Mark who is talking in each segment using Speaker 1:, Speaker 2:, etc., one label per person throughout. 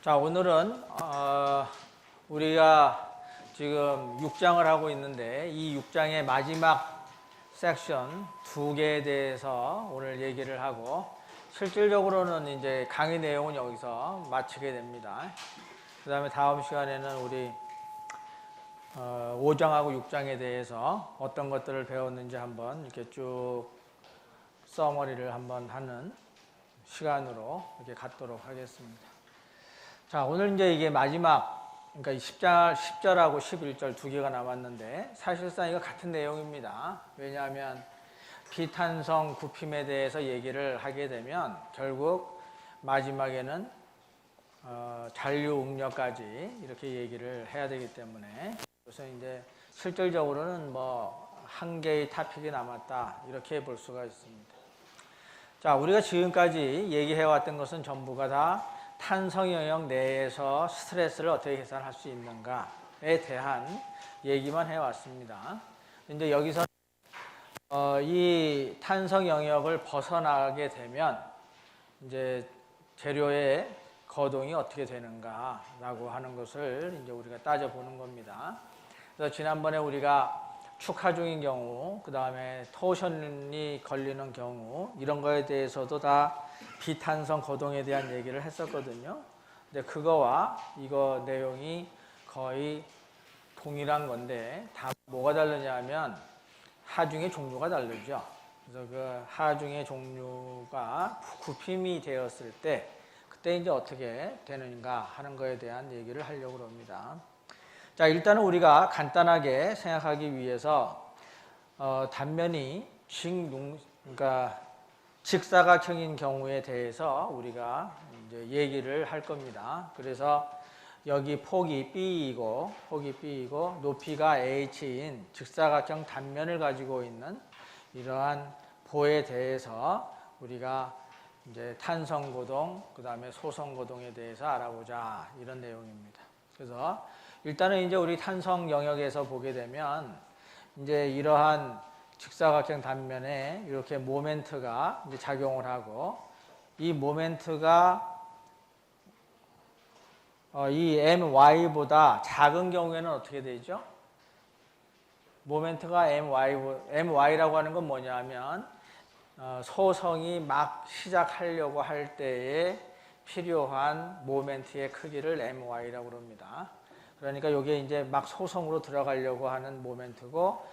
Speaker 1: 자, 오늘은 우리가 지금 6장을 하고 있는데 이 6장의 마지막 섹션 2개에 대해서 오늘 얘기를 하고 실질적으로는 이제 강의 내용은 여기서 마치게 됩니다. 그 다음에 다음 시간에는 우리 5장하고 6장에 대해서 어떤 것들을 배웠는지 한번 이렇게 쭉 서머리를 한번 하는 시간으로 이렇게 갖도록 하겠습니다. 자, 오늘 이제 이게 마지막, 그러니까 10절하고 11절 2개가 남았는데 사실상 이거 같은 내용입니다. 왜냐하면 비탄성 굽힘에 대해서 얘기를 하게 되면 결국 마지막에는 잔류 응력까지 이렇게 얘기를 해야 되기 때문에 그래서 이제 실질적으로는 뭐 한 개의 토픽이 남았다 이렇게 볼 수가 있습니다. 자, 우리가 지금까지 얘기해 왔던 것은 전부가 다 탄성 영역 내에서 스트레스를 어떻게 계산할 수 있는가에 대한 얘기만 해왔습니다. 근데 여기서 이 탄성 영역을 벗어나게 되면 이제 재료의 거동이 어떻게 되는가라고 하는 것을 이제 우리가 따져보는 겁니다. 그래서 지난번에 우리가 축하 중인 경우, 그 다음에 토션이 걸리는 경우 이런 거에 대해서도 다 비탄성 거동에 대한 얘기를 했었거든요. 근데 그거와 이거 내용이 거의 동일한 건데 다 뭐가 다르냐면 하중의 종류가 다르죠. 그래서 그 하중의 종류가 굽힘이 되었을 때 그때 이제 어떻게 되는가 하는 거에 대한 얘기를 하려고 합니다. 자, 일단은 우리가 간단하게 생각하기 위해서 단면이 그러니까 직사각형인 경우에 대해서 우리가 이제 얘기를 할 겁니다. 그래서 여기 폭이 B이고 높이가 H인 직사각형 단면을 가지고 있는 이러한 보에 대해서 우리가 이제 탄성고동, 그 다음에 소성고동에 대해서 알아보자 이런 내용입니다. 그래서 일단은 이제 우리 탄성 영역에서 보게 되면 이제 이러한 직사각형 단면에 이렇게 모멘트가 이제 작용을 하고 이 모멘트가 이 my보다 작은 경우에는 어떻게 되죠? 모멘트가 my라고 하는 건 뭐냐면 소성이 막 시작하려고 할 때에 필요한 모멘트의 크기를 my라고 합니다. 그러니까 이게 이제 막 소성으로 들어가려고 하는 모멘트고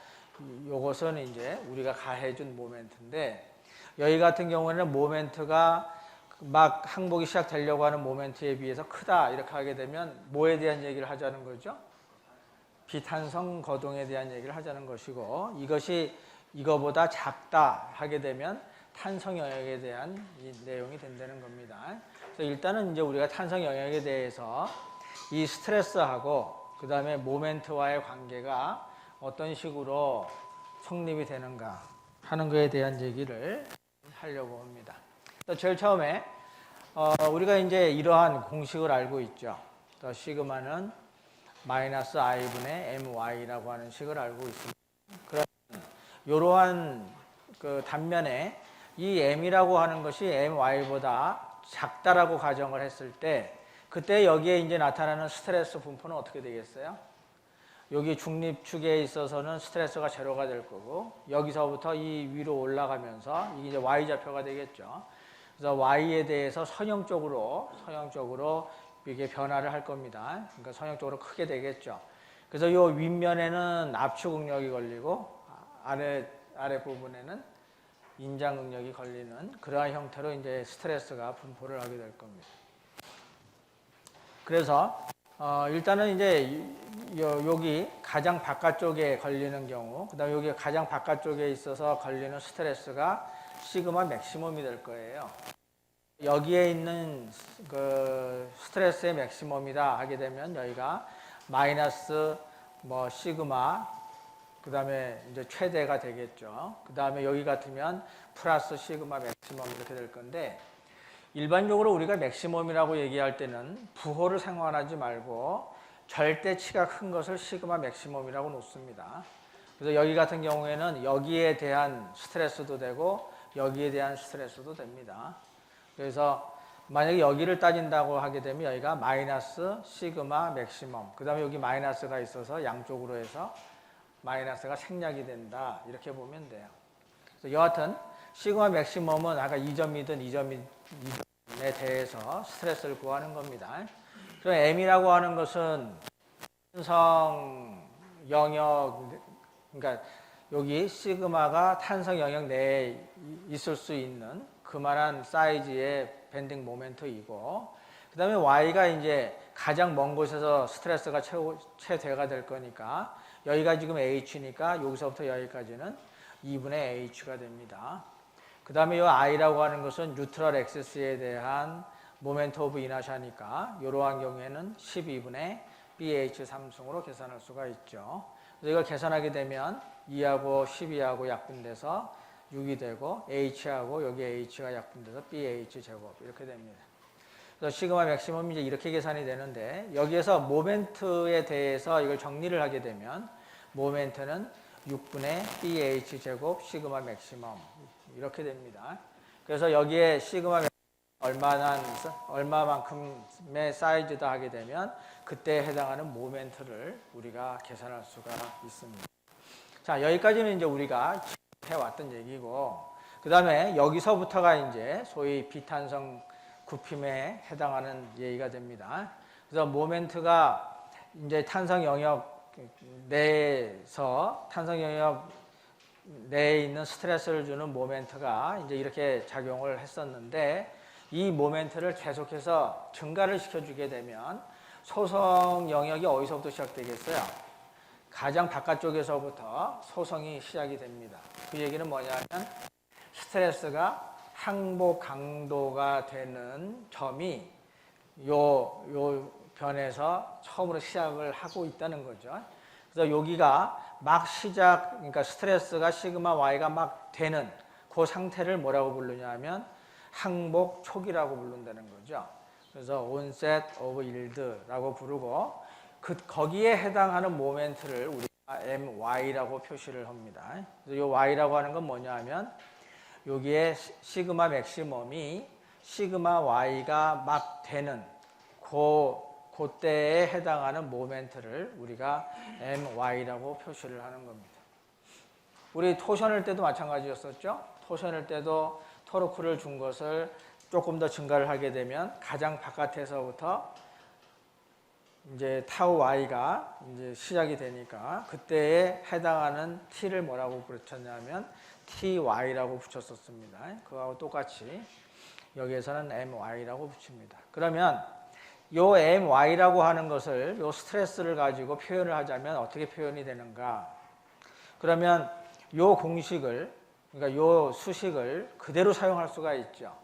Speaker 1: 이것은 이제 우리가 가해준 모멘트인데 여기 같은 경우에는 모멘트가 막 항복이 시작되려고 하는 모멘트에 비해서 크다 이렇게 하게 되면 뭐에 대한 얘기를 하자는 거죠? 비탄성 거동에 대한 얘기를 하자는 것이고 이것이 이거보다 작다 하게 되면 탄성 영역에 대한 이 내용이 된다는 겁니다. 그래서 일단은 이제 우리가 탄성 영역에 대해서 이 스트레스하고 그 다음에 모멘트와의 관계가 어떤 식으로 성립이 되는가 하는 것에 대한 얘기를 하려고 합니다. 제일 처음에 우리가 이제 이러한 공식을 알고 있죠. 시그마는 마이너스 i분의 my라고 하는 식을 알고 있습니다. 그러면 이러한 그 단면에 이 m이라고 하는 것이 my보다 작다라고 가정을 했을 때 그때 여기에 이제 나타나는 스트레스 분포는 어떻게 되겠어요? 여기 중립축에 있어서는 스트레스가 제로가 될 거고 여기서부터 이 위로 올라가면서 이게 이제 y좌표가 되겠죠. 그래서 y에 대해서 선형적으로 이게 변화를 할 겁니다. 그러니까 선형적으로 크게 되겠죠. 그래서 이 윗면에는 압축 응력이 걸리고 아래 부분에는 인장 응력이 걸리는 그러한 형태로 이제 스트레스가 분포를 하게 될 겁니다. 그래서 일단은 이제 여기 가장 바깥쪽에 걸리는 경우, 그다음에 여기 가장 바깥쪽에 있어서 걸리는 스트레스가 시그마 맥시멈이 될 거예요. 여기에 있는 그 스트레스의 맥시멈이다 하게 되면 여기가 마이너스 뭐 시그마, 그다음에 이제 최대가 되겠죠. 그다음에 여기 같으면 플러스 시그마 맥시멈 이렇게 될 건데. 일반적으로 우리가 맥시멈이라고 얘기할 때는 부호를 생각하지 말고 절대치가 큰 것을 시그마 맥시멈이라고 놓습니다. 그래서 여기 같은 경우에는 여기에 대한 스트레스도 되고 여기에 대한 스트레스도 됩니다. 그래서 만약에 여기를 따진다고 하게 되면 여기가 마이너스 시그마 맥시멈, 그 다음에 여기 마이너스가 있어서 양쪽으로 해서 마이너스가 생략이 된다, 이렇게 보면 돼요. 그래서 여하튼 시그마 맥시멈은 아까 2점이든 2점에 대해서 스트레스를 구하는 겁니다. 그럼 M이라고 하는 것은 탄성 영역, 그러니까 여기 시그마가 탄성 영역 내에 있을 수 있는 그만한 사이즈의 밴딩 모멘트이고, 그 다음에 Y가 이제 가장 먼 곳에서 스트레스가 최대가 될 거니까 여기가 지금 H니까 여기서부터 여기까지는 2분의 H가 됩니다. 그 다음에 이 I라고 하는 것은 뉴트럴 액시스에 대한 모멘트 오브 이너샤니까 이러한 경우에는 12분의 BH 3승으로 계산할 수가 있죠. 그래서 이걸 계산하게 되면 2하고 12하고 약분돼서 6이 되고 H하고 여기 H가 약분돼서 BH 제곱 이렇게 됩니다. 그래서 시그마 맥시멈이 이제 이렇게 계산이 되는데, 여기에서 모멘트에 대해서 이걸 정리를 하게 되면 모멘트는 6분의 BH 제곱 시그마 맥시멈 이렇게 됩니다. 그래서 여기에 시그마 얼마만큼의 사이즈다 하게 되면 그때에 해당하는 모멘트를 우리가 계산할 수가 있습니다. 자, 여기까지는 이제 우리가 해왔던 얘기고, 그 다음에 여기서부터가 이제 소위 비탄성 굽힘에 해당하는 얘기가 됩니다. 그래서 모멘트가 이제 탄성 영역 내에서 탄성 영역 내에 있는 스트레스를 주는 모멘트가 이제 이렇게 작용을 했었는데, 이 모멘트를 계속해서 증가를 시켜주게 되면 소성 영역이 어디서부터 시작되겠어요? 가장 바깥쪽에서부터 소성이 시작이 됩니다. 그 얘기는 뭐냐면 스트레스가 항복 강도가 되는 점이 요 변에서 처음으로 시작을 하고 있다는 거죠. 그래서 여기가 막 그러니까 스트레스가 시그마 Y가 막 되는 그 상태를 뭐라고 부르냐면 항복 초기라고 부른다는 거죠. 그래서 onset of yield라고 부르고, 거기에 해당하는 모멘트를 우리가 MY라고 표시를 합니다. 그래서 이 Y라고 하는 건 뭐냐 하면 여기에 시그마 맥시멈이 시그마 Y가 막 되는 그때에 해당하는 모멘트를 우리가 MY라고 표시를 하는 겁니다. 우리 토션일 때도 마찬가지였었죠. 토션일 때도 토르크를 준 것을 조금 더 증가를 하게 되면 가장 바깥에서부터 이제 타우 Y가 이제 시작이 되니까 그때에 해당하는 T를 뭐라고 붙였냐면 TY라고 붙였었습니다. 그거하고 똑같이 여기에서는 MY라고 붙입니다. 그러면 요 MY라고 하는 것을 요 스트레스를 가지고 표현을 하자면 어떻게 표현이 되는가? 그러면 요 공식을, 그러니까 요 수식을 그대로 사용할 수가 있죠.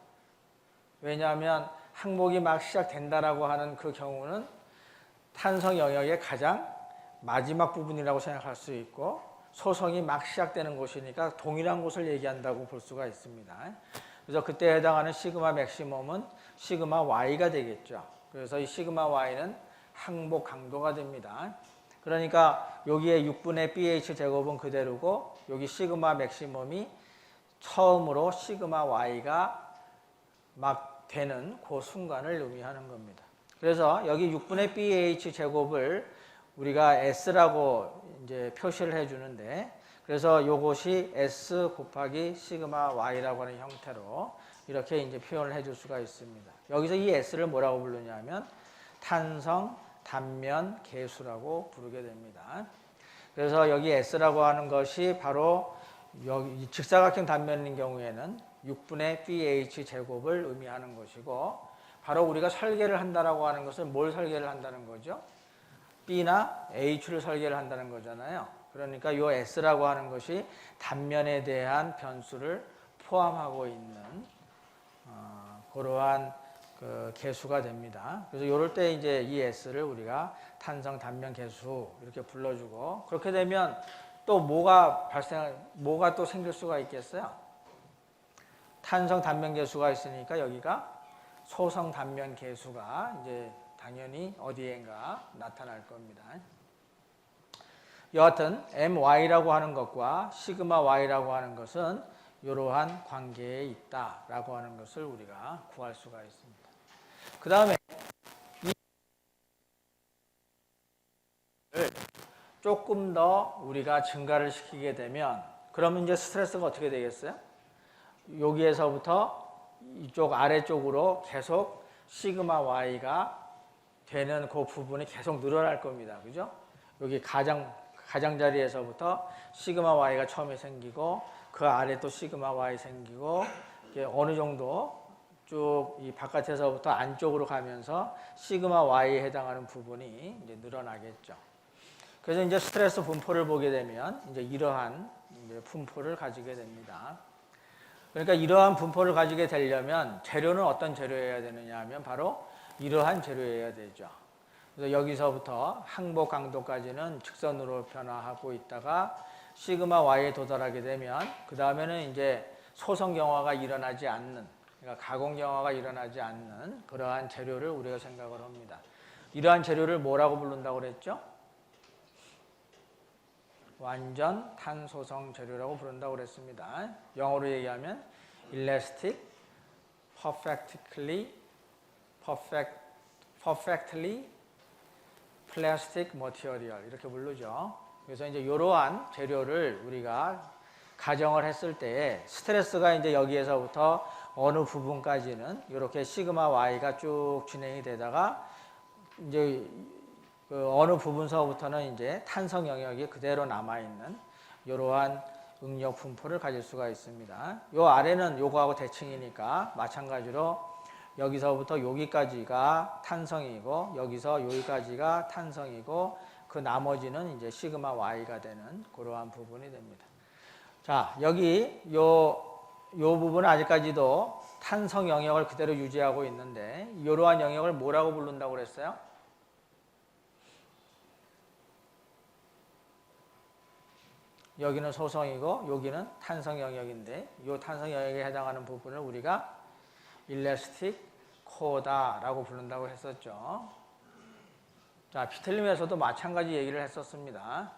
Speaker 1: 왜냐하면 항복이 막 시작된다라고 하는 그 경우는 탄성 영역의 가장 마지막 부분이라고 생각할 수 있고, 소성이 막 시작되는 곳이니까 동일한 곳을 얘기한다고 볼 수가 있습니다. 그래서 그때 해당하는 시그마 맥시멈은 시그마 Y가 되겠죠. 그래서 이 시그마 Y는 항복 강도가 됩니다. 그러니까 여기에 6분의 BH 제곱은 그대로고, 여기 시그마 맥시멈이 처음으로 시그마 Y가 막 되는 그 순간을 의미하는 겁니다. 그래서 여기 6분의 BH 제곱을 우리가 S라고 이제 표시를 해주는데, 그래서 이것이 S 곱하기 시그마 Y라고 하는 형태로 이렇게 이제 표현을 해줄 수가 있습니다. 여기서 이 S를 뭐라고 부르냐면 탄성 단면 계수라고 부르게 됩니다. 그래서 여기 S라고 하는 것이 바로 여기 직사각형 단면인 경우에는 6분의 BH 제곱을 의미하는 것이고, 바로 우리가 설계를 한다라고 하는 것은 뭘 설계를 한다는 거죠? B나 H를 설계를 한다는 거잖아요. 그러니까 이 S라고 하는 것이 단면에 대한 변수를 포함하고 있는 그러한 그 계수가 됩니다. 그래서 이럴 때 이제 이 S를 우리가 탄성 단면 계수 이렇게 불러주고, 그렇게 되면 또 뭐가 또 생길 수가 있겠어요? 탄성 단면 계수가 있으니까 여기가 소성 단면 계수가 이제 당연히 어디엔가 나타날 겁니다. 여하튼 MY라고 하는 것과 시그마 Y라고 하는 것은 이러한 관계에 있다라고 하는 것을 우리가 구할 수가 있습니다. 그 다음에 조금 더 우리가 증가를 시키게 되면 그러면 이제 스트레스가 어떻게 되겠어요? 여기에서부터 이쪽 아래쪽으로 계속 시그마 y가 되는 그 부분이 계속 늘어날 겁니다. 그죠? 여기 가장자리에서부터 시그마 y가 처음에 생기고 그 아래 또 시그마 y 생기고 이게 어느 정도 쭉 이 바깥에서부터 안쪽으로 가면서 시그마 y에 해당하는 부분이 이제 늘어나겠죠. 그래서 이제 스트레스 분포를 보게 되면 이제 이러한 이제 분포를 가지게 됩니다. 그러니까 이러한 분포를 가지게 되려면 재료는 어떤 재료여야 되느냐 하면 바로 이러한 재료여야 되죠. 그래서 여기서부터 항복 강도까지는 직선으로 변화하고 있다가 시그마 y에 도달하게 되면 그 다음에는 이제 소성 경화가 일어나지 않는, 그러니까 가공 경화가 일어나지 않는 그러한 재료를 우리가 생각을 합니다. 이러한 재료를 뭐라고 부른다고 그랬죠? 완전 탄소성 재료라고 부른다고 그랬습니다. 영어로 얘기하면 elastic, perfectly plastic material 이렇게 부르죠. 그래서 이제 이러한 재료를 우리가 가정을 했을 때 스트레스가 이제 여기에서부터 어느 부분까지는 이렇게 시그마 y가 쭉 진행이 되다가 이제 그 어느 부분서부터는 이제 탄성 영역이 그대로 남아있는 이러한 응력 분포를 가질 수가 있습니다. 요 아래는 요거하고 대칭이니까 마찬가지로 여기서부터 여기까지가 탄성이고 여기서 여기까지가 탄성이고 그 나머지는 이제 시그마 y가 되는 그러한 부분이 됩니다. 자, 여기 요 부분은 아직까지도 탄성 영역을 그대로 유지하고 있는데 이러한 영역을 뭐라고 부른다고 그랬어요? 여기는 소성이고 여기는 탄성 영역인데 이 탄성 영역에 해당하는 부분을 우리가 일라스틱 코어다라고 부른다고 했었죠. 자, 피틀림에서도 마찬가지 얘기를 했었습니다.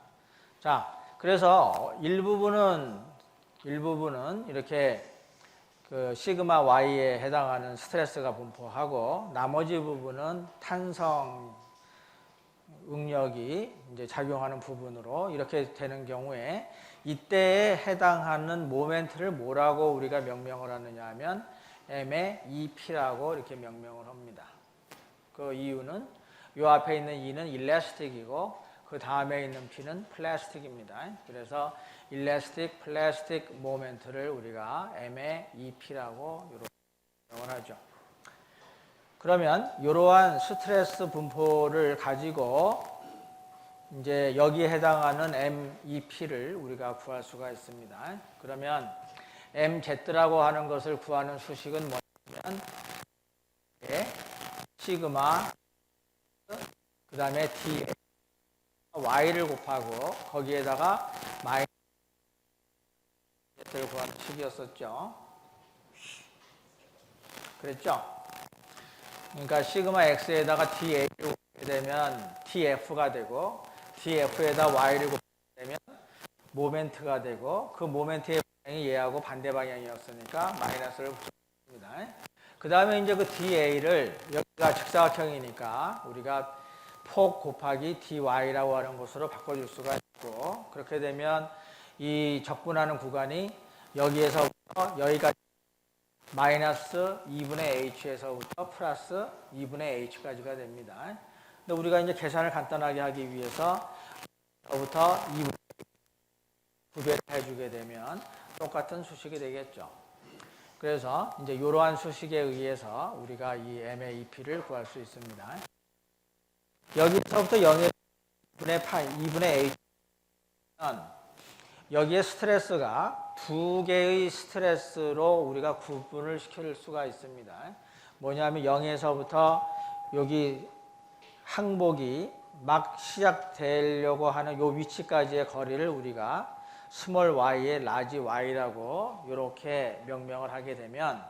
Speaker 1: 자, 그래서 일부분은 이렇게 그 시그마 y에 해당하는 스트레스가 분포하고 나머지 부분은 탄성 응력이 이제 작용하는 부분으로 이렇게 되는 경우에 이때에 해당하는 모멘트를 뭐라고 우리가 명명을 하느냐 하면 M의 EP라고 이렇게 명명을 합니다. 그 이유는 이 앞에 있는 E는 일라스틱이고 그 다음에 있는 P는 플라스틱입니다. 그래서 일라스틱 플라스틱 모멘트를 우리가 M의 EP라고 이렇게 명명을 하죠. 그러면 이러한 스트레스 분포를 가지고 이제 여기에 해당하는 MEP를 우리가 구할 수가 있습니다. 그러면 MZ라고 하는 것을 구하는 수식은 뭐냐면 시그마 그 다음에 D Y를 곱하고 거기에다가 마이너스 Z를 구하는 식이었었죠. 그랬죠? 그러니까 시그마 X에다가 DA를 곱하게 되면 TF가 되고 TF에다 Y를 곱하게 되면 모멘트가 되고 그 모멘트의 방향이 얘하고 반대 방향이었으니까 마이너스를 붙였습니다. 그 다음에 이제 그 DA를 여기가 직사각형이니까 우리가 폭 곱하기 DY라고 하는 것으로 바꿔줄 수가 있고 그렇게 되면 이 적분하는 구간이 여기에서부터 여기까지 마이너스 2분의 h에서부터 플러스 2분의 h까지가 됩니다. 근데 우리가 이제 계산을 간단하게 하기 위해서 부터 2분의 구별을 해주게 되면 똑같은 수식이 되겠죠. 그래서 이제 이러한 수식에 의해서 우리가 이 MAEP를 구할 수 있습니다. 여기서부터 0의 2분의 h는 여기에 스트레스가 두 개의 스트레스로 우리가 구분을 시킬 수가 있습니다. 뭐냐면 0에서부터 여기 항복이 막 시작되려고 하는 요 위치까지의 거리를 우리가 스몰 y에 라지 y라고 이렇게 명명을 하게 되면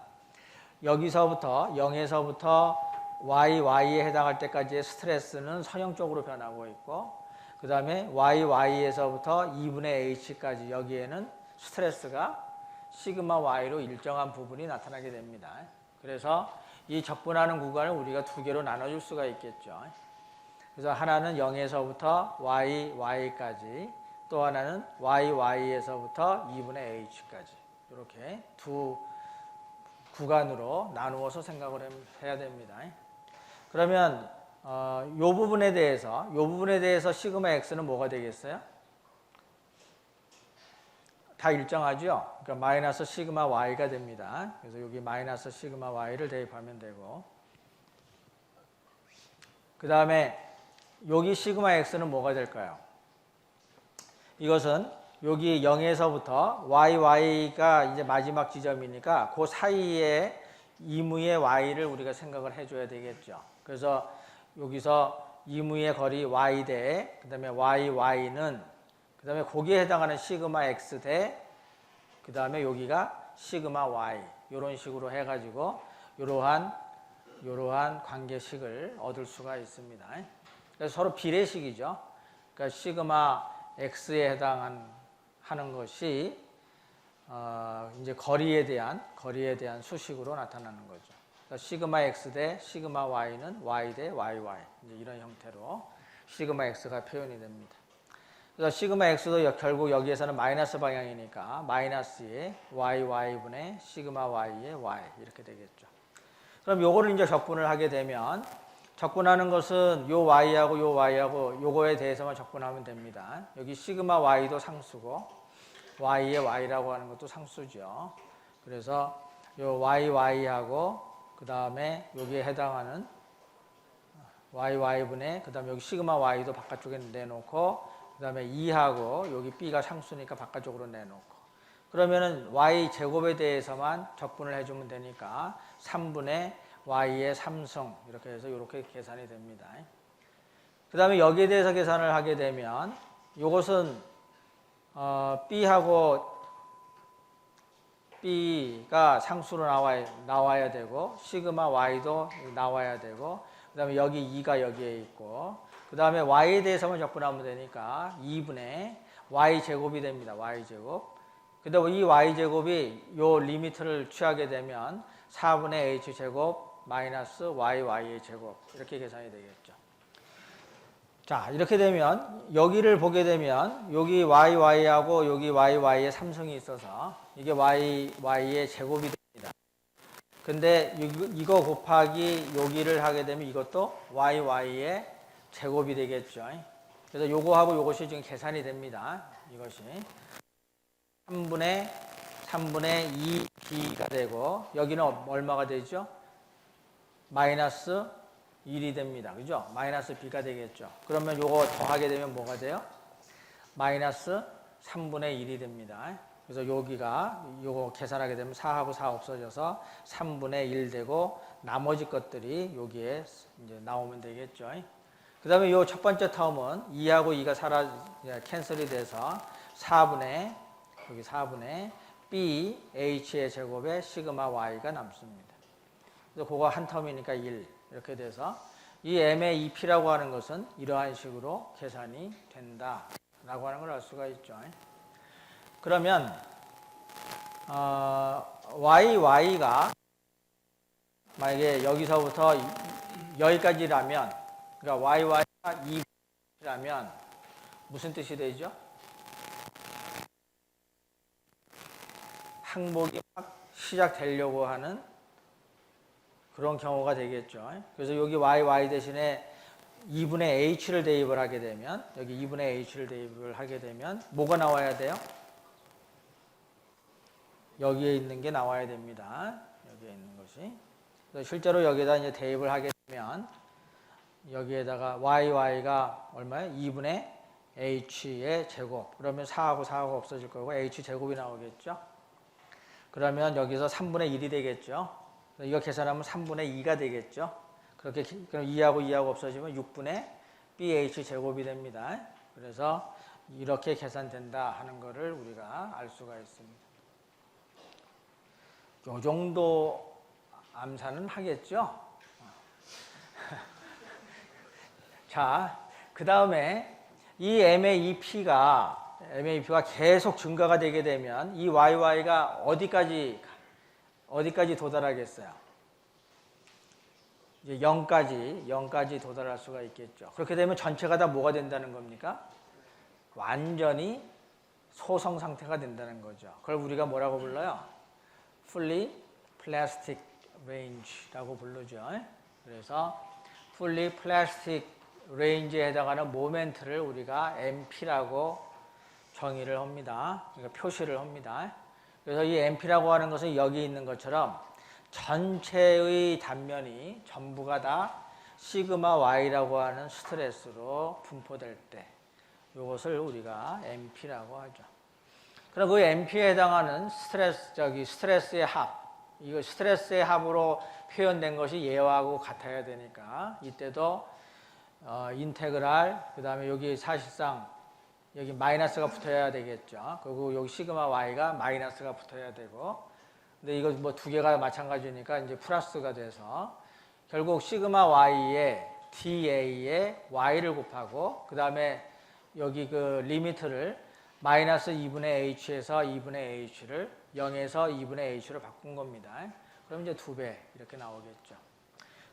Speaker 1: 여기서부터 0에서부터 y에 해당할 때까지의 스트레스는 선형적으로 변하고 있고 그 다음에 y에서부터 2분의 h까지 여기에는 스트레스가 시그마 y로 일정한 부분이 나타나게 됩니다. 그래서 이 적분하는 구간을 우리가 두 개로 나눠줄 수가 있겠죠. 그래서 하나는 0에서부터 y까지, 또 하나는 y에서부터 2분의 h까지, 이렇게 두 구간으로 나누어서 생각을 해야 됩니다. 그러면 이 부분에 대해서 시그마 x는 뭐가 되겠어요? 다 일정하죠? 그러니까 마이너스 시그마 y가 됩니다. 그래서 여기 마이너스 시그마 y를 대입하면 되고, 그 다음에 여기 시그마 x는 뭐가 될까요? 이것은 여기 0에서부터 y가 이제 마지막 지점이니까 그 사이에 이무의 y를 우리가 생각을 해줘야 되겠죠. 그래서 여기서 이무의 거리 y 대, 그 다음에 y는, 그 다음에 거기에 해당하는 시그마 x 대, 그 다음에 여기가 시그마 y, 이런 식으로 해가지고 이러한 관계식을 얻을 수가 있습니다. 그래서 서로 비례식이죠. 그러니까 시그마 x에 해당하는 것이 이제 거리에 대한 수식으로 나타나는 거죠. 그러니까 시그마 x 대 시그마 y는 y 대 yy, 이제 이런 형태로 시그마 x가 표현이 됩니다. 그래서 시그마 x도 결국 여기에서는 마이너스 방향이니까 마이너스의 y분의 시그마 y의 y, 이렇게 되겠죠. 그럼 요거를 이제 적분을 하게 되면, 적분하는 것은 요 y하고 요거에 대해서만 적분하면 됩니다. 여기 시그마 y도 상수고 y의 y라고 하는 것도 상수죠. 그래서 요 y하고 그 다음에 여기에 해당하는 y분의, 그 다음에 여기 시그마 y도 바깥쪽에 내놓고, 그 다음에 2하고 여기 b가 상수니까 바깥쪽으로 내놓고, 그러면은 y 제곱에 대해서만 적분을 해주면 되니까 3분의 y의 3승, 이렇게 해서 이렇게 계산이 됩니다. 그 다음에 여기에 대해서 계산을 하게 되면 이것은 b가 상수로 나와야 되고, 시그마 y도 나와야 되고, 그 다음에 여기 2가 여기에 있고, 그 다음에 y에 대해서만 적분하면 되니까 2분의 y제곱이 됩니다. y제곱. 근데 이 y제곱이 요 리미트를 취하게 되면 4분의 h제곱 마이너스 y의 제곱, 이렇게 계산이 되겠죠. 자, 이렇게 되면 여기를 보게 되면 여기 y하고 여기 y의 3승이 있어서 이게 y의 제곱이 됩니다. 근데 이거 곱하기 여기를 하게 되면 이것도 y의 제곱이 되겠죠. 그래서 요거하고 요것이 지금 계산이 됩니다. 이것이 3분의 2b가 되고, 여기는 얼마가 되죠? 마이너스 1이 됩니다. 그죠? 마이너스 b가 되겠죠. 그러면 요거 더하게 되면 뭐가 돼요? 마이너스 3분의 1이 됩니다. 그래서 여기가 요거 계산하게 되면 4하고 4 없어져서 3분의 1 되고, 나머지 것들이 여기에 이제 나오면 되겠죠. 그 다음에 요 첫 번째 텀은 2하고 2가 캔슬이 돼서 4분의 b h의 제곱에 시그마 y가 남습니다. 그래서 그거 한 텀이니까 1, 이렇게 돼서 이 m의 2p라고 하는 것은 이러한 식으로 계산이 된다라고 하는 걸 알 수가 있죠. 그러면 y가 만약에 여기서부터 여기까지라면, 그러니까 y가 2라면 무슨 뜻이 되죠? 항목이 막 시작되려고 하는 그런 경우가 되겠죠. 그래서 여기 y 대신에 2분의 h를 대입을 하게 되면, 여기 2분의 h를 대입을 하게 되면 뭐가 나와야 돼요? 여기에 있는 게 나와야 됩니다. 여기에 있는 것이. 그래서 실제로 여기에다 이제 대입을 하게 되면 여기에다가 y가 얼마예요? 2분의 h의 제곱. 그러면 4하고 없어질 거고 h 제곱이 나오겠죠. 그러면 여기서 3분의 1이 되겠죠. 이거 계산하면 3분의 2가 되겠죠. 그렇게 그럼 2하고 없어지면 6분의 bh 제곱이 됩니다. 그래서 이렇게 계산된다 하는 것을 우리가 알 수가 있습니다. 요 정도 암산은 하겠죠. 자, 그 다음에 이 MAP가 계속 증가가 되게 되면 이 YY가 어디까지 도달하겠어요? 이제 0까지 도달할 수가 있겠죠. 그렇게 되면 전체가 다 뭐가 된다는 겁니까? 완전히 소성 상태가 된다는 거죠. 그걸 우리가 뭐라고 불러요? Fully Plastic Range라고 부르죠. 그래서 Fully Plastic Range에 해당하는 모멘트를 우리가 MP라고 정의를 합니다. 그러니까 표시를 합니다. 그래서 이 MP라고 하는 것은 여기 있는 것처럼 전체의 단면이 전부가 다 시그마 Y라고 하는 스트레스로 분포될 때 이것을 우리가 MP라고 하죠. 그럼 그 MP에 해당하는 스트레스의 합, 이거 스트레스의 합으로 표현된 것이 얘하고 같아야 되니까 이때도 인테그랄, 그 다음에 여기 사실상 여기 마이너스가 붙어야 되겠죠. 그리고 여기 시그마 Y가 마이너스가 붙어야 되고, 근데 이거 뭐 두 개가 마찬가지니까 이제 플러스가 돼서 결국 시그마 Y에 DA에 Y를 곱하고, 그 다음에 여기 그 리미트를 마이너스 2분의 H에서 2분의 H를 0에서 2분의 H로 바꾼 겁니다. 그럼 이제 2배 이렇게 나오겠죠.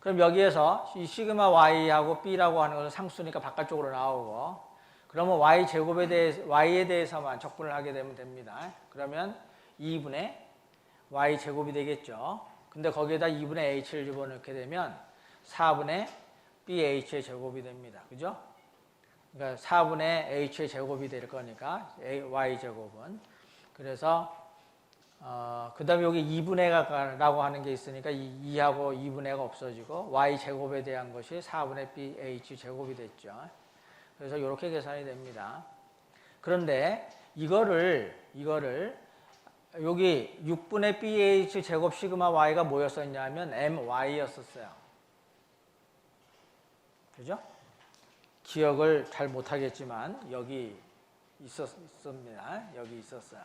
Speaker 1: 그럼 여기에서 이 시그마 Y하고 B라고 하는 것은 상수니까 바깥쪽으로 나오고, 그러면 Y에 대해서만 적분을 하게 되면 됩니다. 그러면 2분의 Y 제곱이 되겠죠. 근데 거기에다 2분의 H를 집어넣게 되면 4분의 BH의 제곱이 됩니다. 그죠? 그러니까 4분의 H의 제곱이 될 거니까 Y 제곱은. 그래서 그 다음에 여기 2분의라고 하는 게 있으니까 2하고 2분의가 없어지고 Y 제곱에 대한 것이 4분의 BH 제곱이 됐죠. 그래서 이렇게 계산이 됩니다. 그런데 이거를 여기 6분의 BH 제곱 시그마 Y가 뭐였었냐면 MY였었어요. 그죠? 기억을 잘 못하겠지만 여기 있었습니다. 여기 있었어요.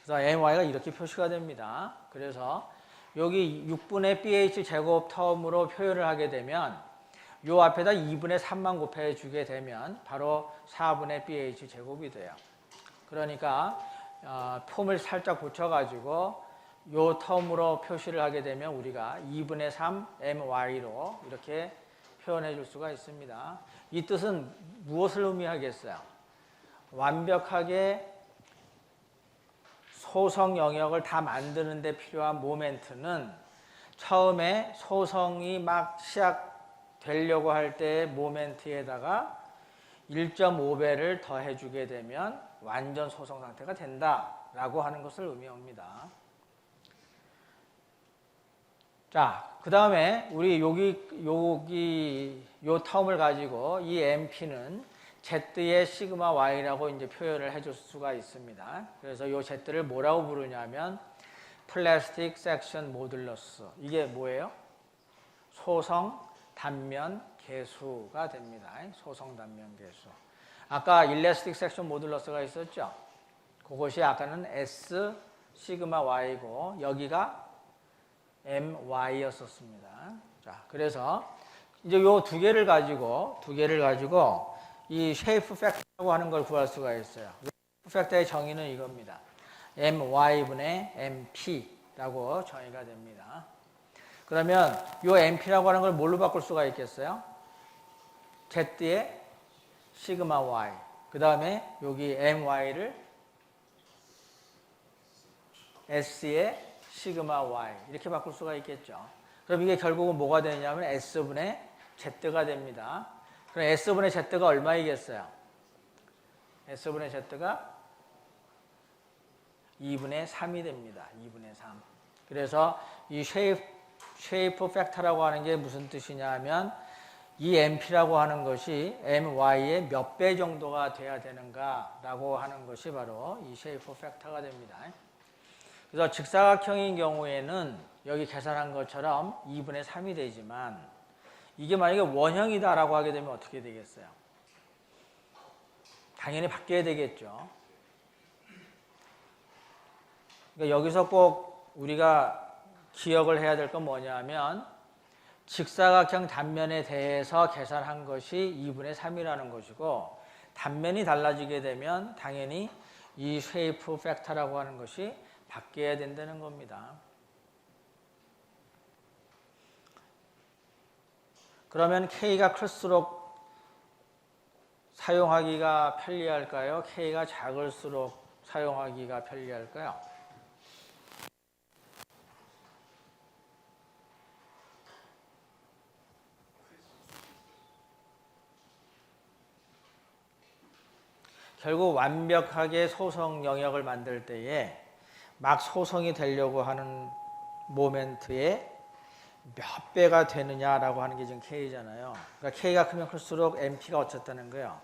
Speaker 1: 그래서 MY가 이렇게 표시가 됩니다. 그래서 여기 6분의 BH 제곱 텀으로 표현을 하게 되면 요 앞에다 2분의 3만 곱해주게 되면 바로 4분의 BH 제곱이 돼요. 그러니까 폼을 살짝 고쳐가지고 요 텀으로 표시를 하게 되면 우리가 2분의 3 MY로 이렇게 표현해 줄 수가 있습니다. 이 뜻은 무엇을 의미하겠어요? 완벽하게 소성 영역을 다 만드는 데 필요한 모멘트는 처음에 소성이 막 시작되려고 할 때의 모멘트에다가 1.5배를 더해주게 되면 완전 소성 상태가 된다라고 하는 것을 의미합니다. 자, 그 다음에 우리 여기 요 텀을 가지고 이 MP는 Z의 시그마 Y라고 이제 표현을 해줄 수가 있습니다. 그래서 요 Z를 뭐라고 부르냐면 플라스틱 섹션 모듈러스. 이게 뭐예요? 소성 단면 계수가 됩니다. 소성 단면 계수. 아까 일레스틱 섹션 모듈러스가 있었죠? 그것이 아까는 S 시그마 Y고 여기가 MY였었습니다. 자, 그래서 이제 요 두 개를 가지고 이 쉐이프 팩터라고 하는 걸 구할 수가 있어요. 쉐이프 팩터의 정의는 이겁니다. MY분의 MP라고 정의가 됩니다. 그러면 요 MP라고 하는 걸 뭘로 바꿀 수가 있겠어요? Z의 시그마 Y. 그 다음에 여기 MY를 S의 시그마 Y 이렇게 바꿀 수가 있겠죠. 그럼 이게 결국은 뭐가 되냐면 S분의 Z가 됩니다. 그럼 S분의 Z가 얼마이겠어요? S분의 Z가 2분의 3이 됩니다. 2분의 3. 그래서 이 쉐이프 팩터라고 하는 게 무슨 뜻이냐 하면 이 MP라고 하는 것이 MY의 몇 배 정도가 돼야 되는가라고 하는 것이 바로 이 쉐이프 팩터가 됩니다. 그래서 직사각형인 경우에는 여기 계산한 것처럼 2분의 3이 되지만 이게 만약에 원형이다라고 하게 되면 어떻게 되겠어요? 당연히 바뀌어야 되겠죠. 그러니까 여기서 꼭 우리가 기억을 해야 될 건 뭐냐면 직사각형 단면에 대해서 계산한 것이 2분의 3이라는 것이고 단면이 달라지게 되면 당연히 이 쉐이프 팩터라고 하는 것이 바뀌어야 된다는 겁니다. 그러면 K가 클수록 사용하기가 편리할까요? K가 작을수록 사용하기가 편리할까요? 결국 완벽하게 소성 영역을 만들 때에 막 소성이 되려고 하는 모멘트에 몇 배가 되느냐라고 하는 게 지금 K잖아요. 그러니까 K가 크면 클수록 MP가 어쨌다는 거예요.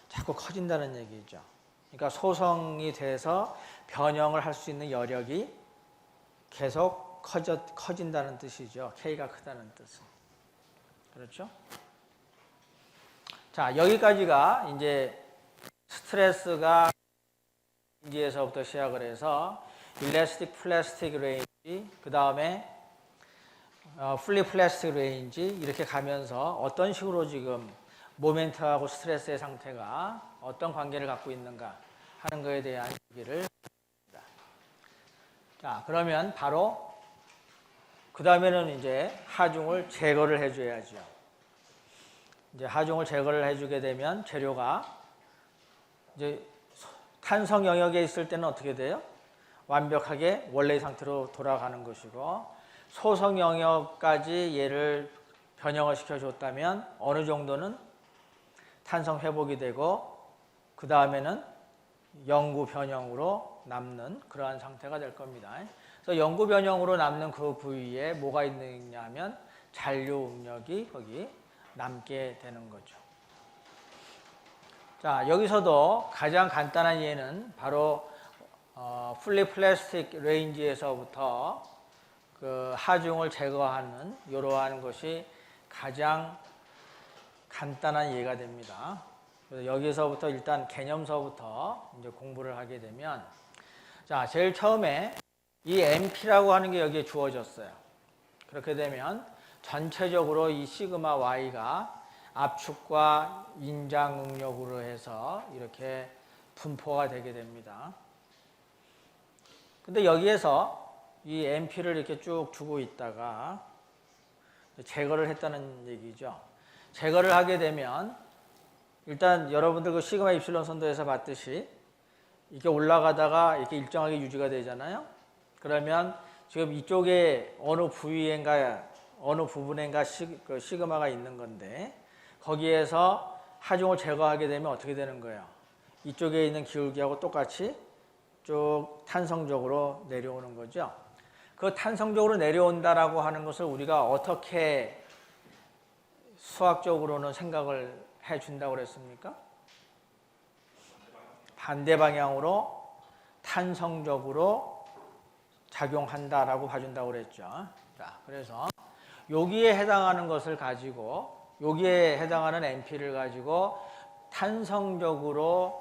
Speaker 1: 자꾸 커진다는 얘기죠. 그러니까 소성이 돼서 변형을 할 수 있는 여력이 계속 커진다는 뜻이죠. K가 크다는 뜻은. 그렇죠? 자, 여기까지가 이제 스트레스가 레인지에서부터 시작을 해서 일라스틱 플라스틱 레인지, 그 다음에 풀리 플라스틱 레인지 이렇게 가면서 어떤 식으로 지금 모멘트하고 스트레스의 상태가 어떤 관계를 갖고 있는가 하는 것에 대한 얘기를 합니다. 자, 그러면 바로 그 다음에는 이제 하중을 제거를 해줘야죠. 이제 하중을 제거를 해주게 되면 재료가 이제 탄성 영역에 있을 때는 어떻게 돼요? 완벽하게 원래의 상태로 돌아가는 것이고, 소성 영역까지 얘를 변형을 시켜줬다면 어느 정도는 탄성 회복이 되고 그 다음에는 영구 변형으로 남는 그러한 상태가 될 겁니다. 그래서 영구 변형으로 남는 그 부위에 뭐가 있느냐 하면 잔류 응력이 거기 남게 되는 거죠. 자, 여기서도 가장 간단한 예는 바로 풀리 플라스틱 레인지에서부터 그 하중을 제거하는 이러한 것이 가장 간단한 예가 됩니다. 그래서 여기서부터 일단 개념서부터 이제 공부를 하게 되면, 자, 제일 처음에 이 MP라고 하는 게 여기에 주어졌어요. 그렇게 되면 전체적으로 이 시그마 Y가 압축과 인장 응력으로 해서 이렇게 분포가 되게 됩니다. 근데 여기에서 이 MP를 이렇게 쭉 주고 있다가 제거를 했다는 얘기죠. 제거를 하게 되면 일단 여러분들 그 시그마 입실론 선도에서 봤듯이 이렇게 올라가다가 이렇게 일정하게 유지가 되잖아요. 그러면 지금 이쪽에 어느 부위인가 어느 부분인가 시그마가 있는 건데, 거기에서 하중을 제거하게 되면 어떻게 되는 거예요? 이쪽에 있는 기울기하고 똑같이 쭉 탄성적으로 내려오는 거죠. 그 탄성적으로 내려온다라고 하는 것을 우리가 어떻게 수학적으로는 생각을 해준다고 그랬습니까? 반대 방향으로 탄성적으로 작용한다라고 봐준다고 그랬죠. 자, 그래서 여기에 해당하는 것을 가지고, 여기에 해당하는 MP를 가지고 탄성적으로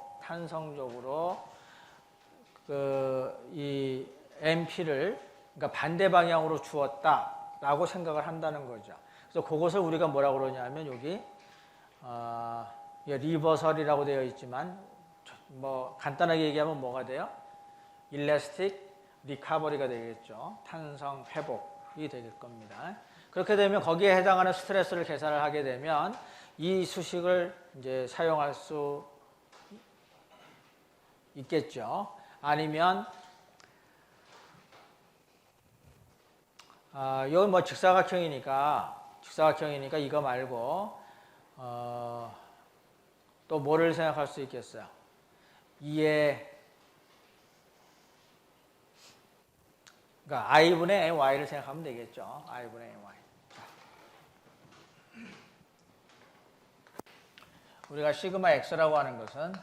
Speaker 1: 이 MP를 그러니까 반대 방향으로 주었다라고 생각을 한다는 거죠. 그래서 그것을 우리가 뭐라고 그러냐면 여기 리버설이라고 되어 있지만 뭐 간단하게 얘기하면 뭐가 돼요? 일라스틱 리카버리가 되겠죠. 탄성 회복이 될 겁니다. 그렇게 되면 거기에 해당하는 스트레스를 계산을 하게 되면 이 수식을 이제 사용할 수 있겠죠. 아니면 이건 뭐 직사각형이니까 이거 말고 또 뭐를 생각할 수 있겠어요? 2의 그러니까 i분의 y를 생각하면 되겠죠. i분의 y. 우리가 시그마 x라고 하는 것은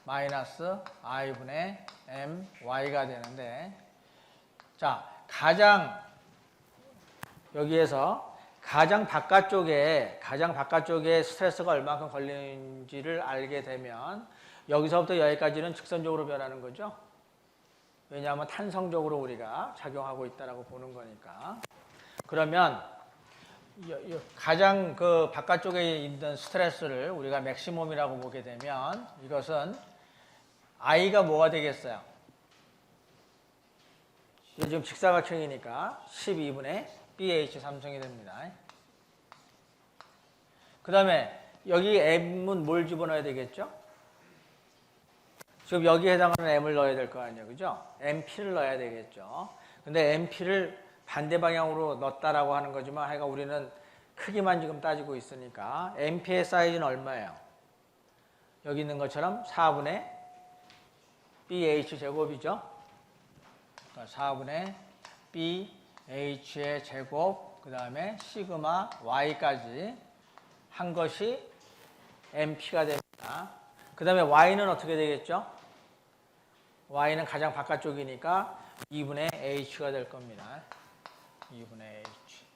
Speaker 1: 마이너스 i분의 my가 되는데, 자, 여기에서 가장 바깥쪽에 스트레스가 얼마큼 걸리는지를 알게 되면 여기서부터 여기까지는 직선적으로 변하는 거죠. 왜냐하면 탄성적으로 우리가 작용하고 있다라고 보는 거니까. 그러면 가장 그 바깥쪽에 있는 스트레스를 우리가 맥시멈이라고 보게 되면 이것은 i가 뭐가 되겠어요? 이게 지금 직사각형이니까 12분의 BH3성이 됩니다. 그 다음에 여기 m은 뭘 집어넣어야 되겠죠? 지금 여기에 해당하는 m을 넣어야 될 거 아니에요. 그죠? mP를 넣어야 되겠죠. 근데 mP를 반대 방향으로 넣었다라고 하는 거지만 하여간 우리는 크기만 지금 따지고 있으니까 mP의 사이즈는 얼마예요? 여기 있는 것처럼 4분의 BH 제곱이죠. 4분의 BH의 제곱, 그 다음에 시그마 Y까지 한 것이 MP가 됩니다. 그 다음에 Y는 어떻게 되겠죠? Y는 가장 바깥쪽이니까 2분의 H가 될 겁니다. 2분의 H.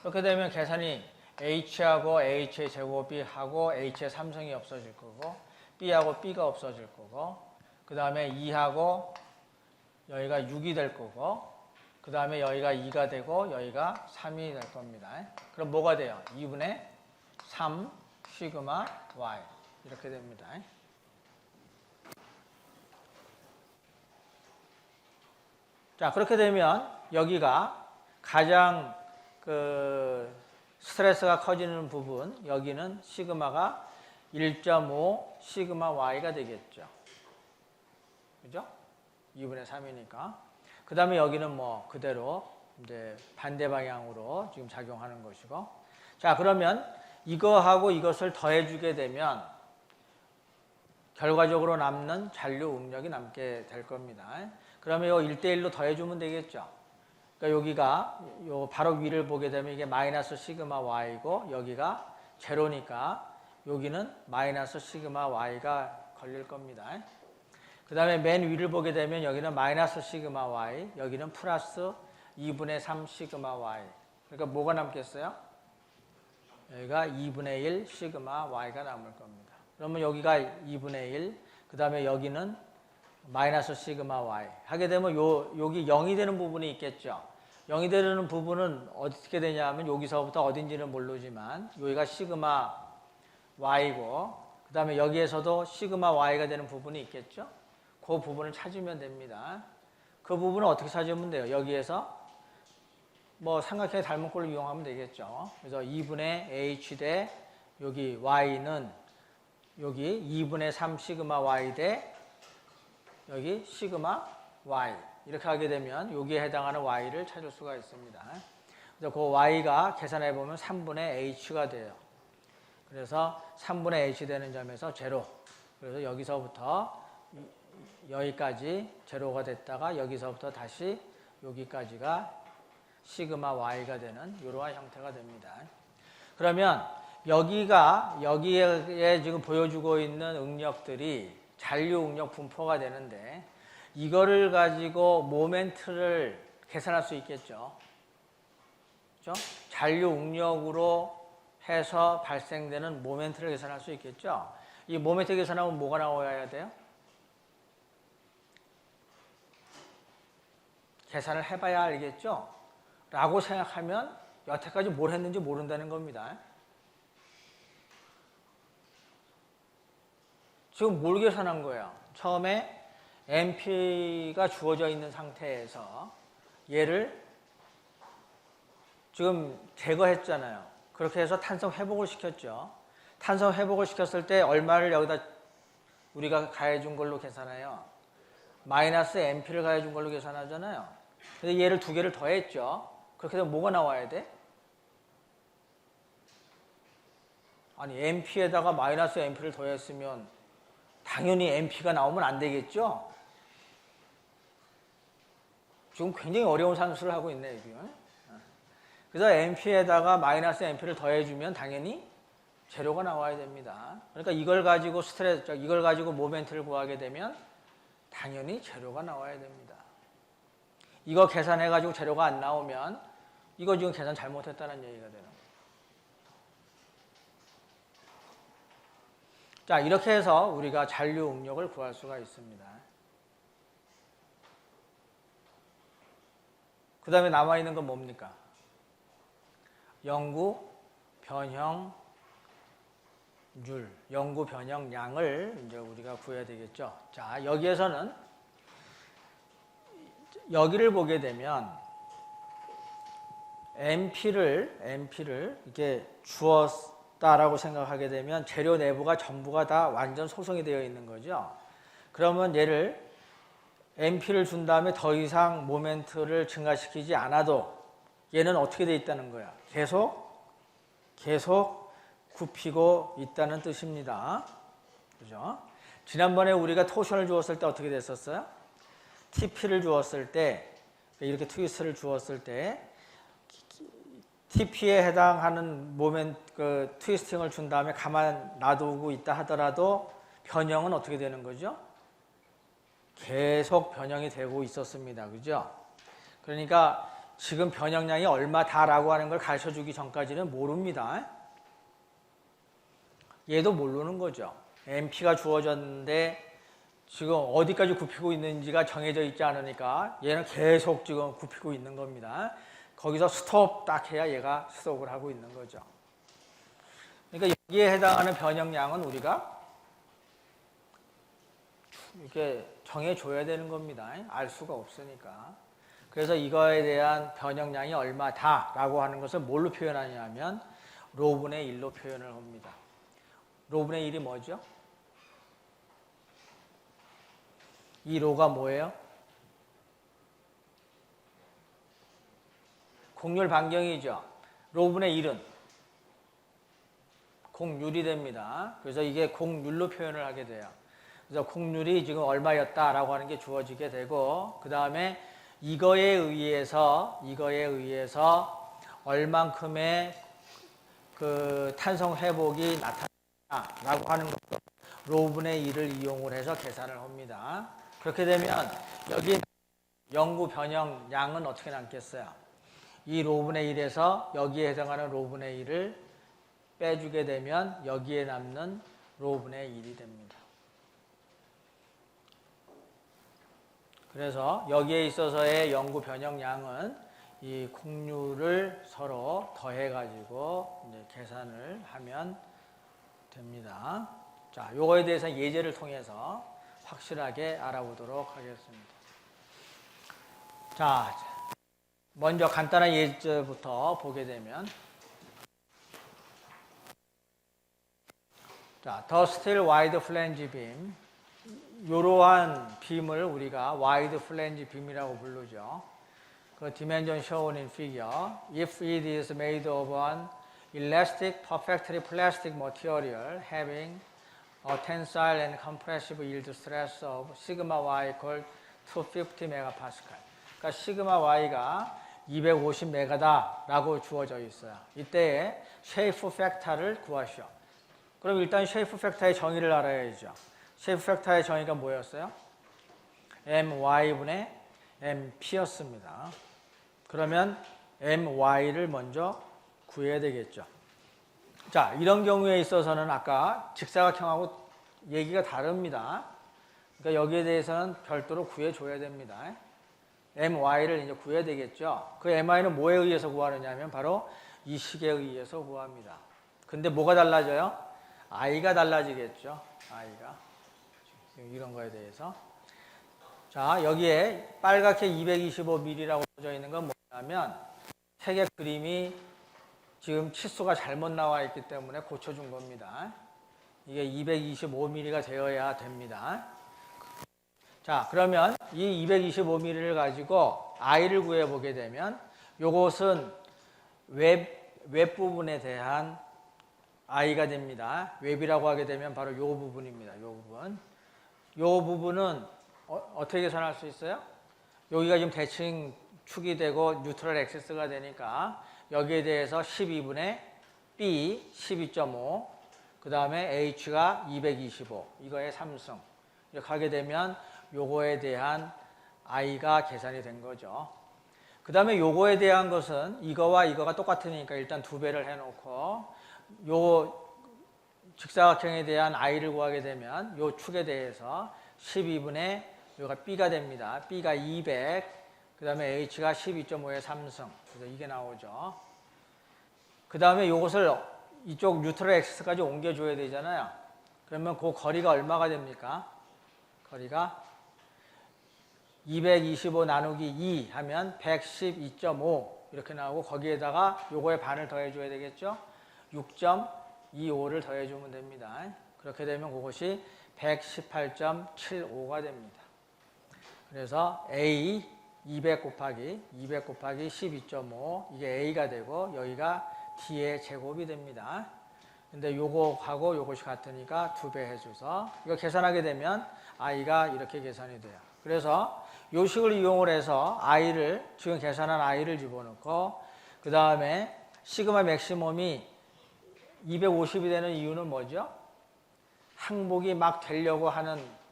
Speaker 1: 그렇게 되면 계산이 H하고 H의 제곱이 하고 H의 3성이 없어질 거고 B하고 B가 없어질 거고 그 다음에 2하고 여기가 6이 될 거고 그 다음에 여기가 2가 되고 여기가 3이 될 겁니다. 그럼 뭐가 돼요? 2분의 3 시그마 Y 이렇게 됩니다. 자, 그렇게 되면 여기가 가장 스트레스가 커지는 부분, 여기는 시그마가 1.5 시그마 Y가 되겠죠. 그죠? 2분의 3이니까. 그 다음에 여기는 뭐 그대로 이제 반대 방향으로 지금 작용하는 것이고. 자, 그러면 이거하고 이것을 더해주게 되면 결과적으로 남는 잔류 응력이 남게 될 겁니다. 그러면 요 1대1로 더해주면 되겠죠. 그러니까 여기가 요 바로 위를 보게 되면 이게 마이너스 시그마 Y고 여기가 제로니까 여기는 마이너스 시그마 Y가 걸릴 겁니다. 그 다음에 맨 위를 보게 되면 여기는 마이너스 시그마 Y, 여기는 플러스 2분의 3 시그마 Y. 그러니까 뭐가 남겠어요? 여기가 2분의 1 시그마 Y가 남을 겁니다. 그러면 여기가 2분의 1, 그 다음에 여기는 마이너스 시그마 Y. 하게 되면 여기 0이 되는 부분이 있겠죠. 0이 되는 부분은 어떻게 되냐면 여기서부터 어딘지는 모르지만 여기가 시그마 Y고 그 다음에 여기에서도 시그마 Y가 되는 부분이 있겠죠. 그 부분을 찾으면 됩니다. 그 부분을 어떻게 찾으면 돼요? 여기에서 뭐 삼각형의 닮은 꼴을 이용하면 되겠죠. 그래서 2분의 H 대 여기 Y는 여기 2분의 3 시그마 Y 대 여기 시그마 Y 이렇게 하게 되면 여기에 해당하는 Y를 찾을 수가 있습니다. 그래서 그 Y가 계산해 보면 3분의 H가 돼요. 그래서 3분의 H 되는 점에서 제로. 그래서 여기서부터 여기까지 제로가 됐다가 여기서부터 다시 여기까지가 시그마 Y가 되는 이러한 형태가 됩니다. 그러면 여기에 지금 보여주고 있는 응력들이 잔류 응력 분포가 되는데 이거를 가지고 모멘트를 계산할 수 있겠죠. 그렇죠? 잔류 응력으로 해서 발생되는 모멘트를 계산할 수 있겠죠. 이 모멘트 계산하면 뭐가 나와야 돼요? 계산을 해봐야 알겠죠? 라고 생각하면 여태까지 뭘 했는지 모른다는 겁니다. 지금 뭘 계산한 거예요? 처음에 MP가 주어져 있는 상태에서 얘를 지금 제거했잖아요. 그렇게 해서 탄성 회복을 시켰죠. 탄성 회복을 시켰을 때 얼마를 여기다 우리가 가해준 걸로 계산해요? 마이너스 MP를 가해준 걸로 계산하잖아요. 근데 얘를 두 개를 더했죠. 그렇게 되면 뭐가 나와야 돼? 아니 MP에다가 마이너스 MP를 더했으면 당연히 MP가 나오면 안 되겠죠? 지금 굉장히 어려운 산수를 하고 있네, 여기. 그래서 MP에다가 마이너스 MP를 더해주면 당연히 제로가 나와야 됩니다. 그러니까 이걸 가지고 모멘트를 구하게 되면 당연히 제로가 나와야 됩니다. 이거 계산해가지고 제로가 안 나오면 이거 지금 계산 잘못했다는 얘기가 되는 거예요. 자, 이렇게 해서 우리가 잔류 응력을 구할 수가 있습니다. 그 다음에 남아있는 건 뭡니까? 영구 변형률, 영구 변형량을 이제 우리가 구해야 되겠죠. 자, 여기에서는 여기를 보게 되면 MP를 이렇게 없다라고 생각하게 되면 재료 내부가 전부가 다 완전 소성이 되어 있는 거죠. 그러면 얘를 MP를 준 다음에 더 이상 모멘트를 증가시키지 않아도 얘는 어떻게 되어 있다는 거야? 계속 굽히고 있다는 뜻입니다. 그죠? 지난번에 우리가 토션을 주었을 때 어떻게 됐었어요? TP를 주었을 때, 이렇게 트위스트를 주었을 때 TP에 해당하는 모멘트, 트위스팅을 준 다음에 가만 놔두고 있다 하더라도 변형은 어떻게 되는 거죠? 계속 변형이 되고 있었습니다. 그죠? 그러니까 지금 변형량이 얼마다라고 하는 걸 가르쳐 주기 전까지는 모릅니다. 얘도 모르는 거죠. MP가 주어졌는데 지금 어디까지 굽히고 있는지가 정해져 있지 않으니까 얘는 계속 지금 굽히고 있는 겁니다. 거기서 스톱 딱 해야 얘가 스톱을 하고 있는 거죠. 그러니까 여기에 해당하는 변형량은 우리가 이렇게 정해줘야 되는 겁니다. 알 수가 없으니까. 그래서 이거에 대한 변형량이 얼마다라고 하는 것을 뭘로 표현하냐면 로분의 1로 표현을 합니다. 로분의 1이 뭐죠? 이 로가 뭐예요? 곡률 반경이죠. 로분의 1은 곡률이 됩니다. 그래서 이게 곡률로 표현을 하게 돼요. 그래서 곡률이 지금 얼마였다라고 하는 게 주어지게 되고 그 다음에 이거에 의해서 얼만큼의 그 탄성 회복이 나타나라고 하는 것도 로분의 1을 이용을 해서 계산을 합니다. 그렇게 되면 여기 영구 변형량은 어떻게 남겠어요? 이 로분의 1에서 여기에 해당하는 로분의 1을 빼주게 되면 여기에 남는 로분의 1이 됩니다. 그래서 여기에 있어서의 영구 변형량은 이 곡률을 서로 더해가지고 이제 계산을 하면 됩니다. 자, 요거에 대해서 예제를 통해서 확실하게 알아보도록 하겠습니다. 자, 먼저 간단한 예제부터 보게 되면 자, the still wide flange beam 이러한 빔을 우리가 wide flange beam이라고 부르죠. 그 dimension shown in figure if it is made of an elastic perfectly plastic material having a tensile and compressive yield stress of sigma y equal 250 megapascal. 그러니까 시그마 y가 250메가다라고 주어져 있어요. 이때에 쉐이프 팩터를 구하시오. 그럼 일단 쉐이프 팩터의 정의를 알아야죠. 쉐이프 팩터의 정의가 뭐였어요? my분의 mp였습니다. 그러면 my를 먼저 구해야 되겠죠. 자, 이런 경우에 있어서는 아까 직사각형하고 얘기가 다릅니다. 그러니까 여기에 대해서는 별도로 구해줘야 됩니다. my를 이제 구해야 되겠죠. 그 my는 뭐에 의해서 구하느냐면 바로 이 식에 의해서 구합니다. 근데 뭐가 달라져요? i가 달라지겠죠. i가 이런 거에 대해서. 자, 여기에 빨갛게 225mm라고 써져 있는 건 뭐냐면 색의 그림이 지금 치수가 잘못 나와 있기 때문에 고쳐준 겁니다. 이게 225mm가 되어야 됩니다. 자, 그러면 이 225mm를 가지고 i를 구해보게 되면 요것은 웹부분에 대한 i가 됩니다. 웹이라고 하게 되면 바로 요 부분입니다. 요 부분. 요 부분은 어떻게 계산할 수 있어요? 여기가 지금 대칭 축이 되고 뉴트럴 액세스가 되니까 여기에 대해서 12분의 B 12.5 그 다음에 H가 225 이거의 3승 이렇게 하게 되면 요거에 대한 i가 계산이 된 거죠. 그 다음에 요거에 대한 것은 이거와 이거가 똑같으니까 일단 2배를 해놓고 요 직사각형에 대한 i를 구하게 되면 요 축에 대해서 12분의 요가 b가 됩니다. b가 200 그 다음에 h가 12.5의 3승 그래서 이게 나오죠. 그 다음에 요것을 이쪽 뉴트럴 액시스까지 옮겨줘야 되잖아요. 그러면 그 거리가 얼마가 됩니까? 거리가 225 나누기 2 하면 112.5 이렇게 나오고 거기에다가 요거의 반을 더해줘야 되겠죠. 6.1 25를 더해주면 됩니다. 그렇게 되면 그것이 118.75가 됩니다. 그래서 A 200 곱하기 12.5 이게 A가 되고 여기가 D의 제곱이 됩니다. 근데 요거하고 요것이 같으니까 2배 해줘서 이거 계산하게 되면 I가 이렇게 계산이 돼요. 그래서 요 식을 이용을 해서 I를 지금 계산한 I를 집어넣고 그 다음에 시그마 맥시멈이 250이 되는 이유는 뭐죠? 항복이 막 되려고 하는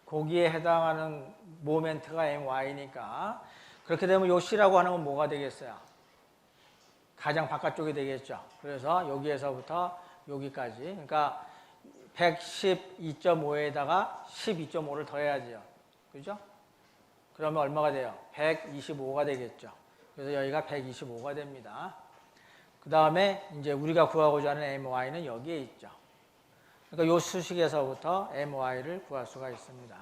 Speaker 1: 거기에 해당하는 모멘트가 MY니까 그렇게 되면 요 C라고 하는 건 뭐가 되겠어요? 가장 바깥쪽이 되겠죠. 그래서 여기에서부터 여기까지 그러니까 112.5에다가 12.5를 더해야죠. 그죠? 그러면 얼마가 돼요? 125가 되겠죠. 그래서 여기가 125가 됩니다. 그 다음에 이제 우리가 구하고자 하는 MY는 여기에 있죠. 그러니까 이 수식에서부터 MY를 구할 수가 있습니다.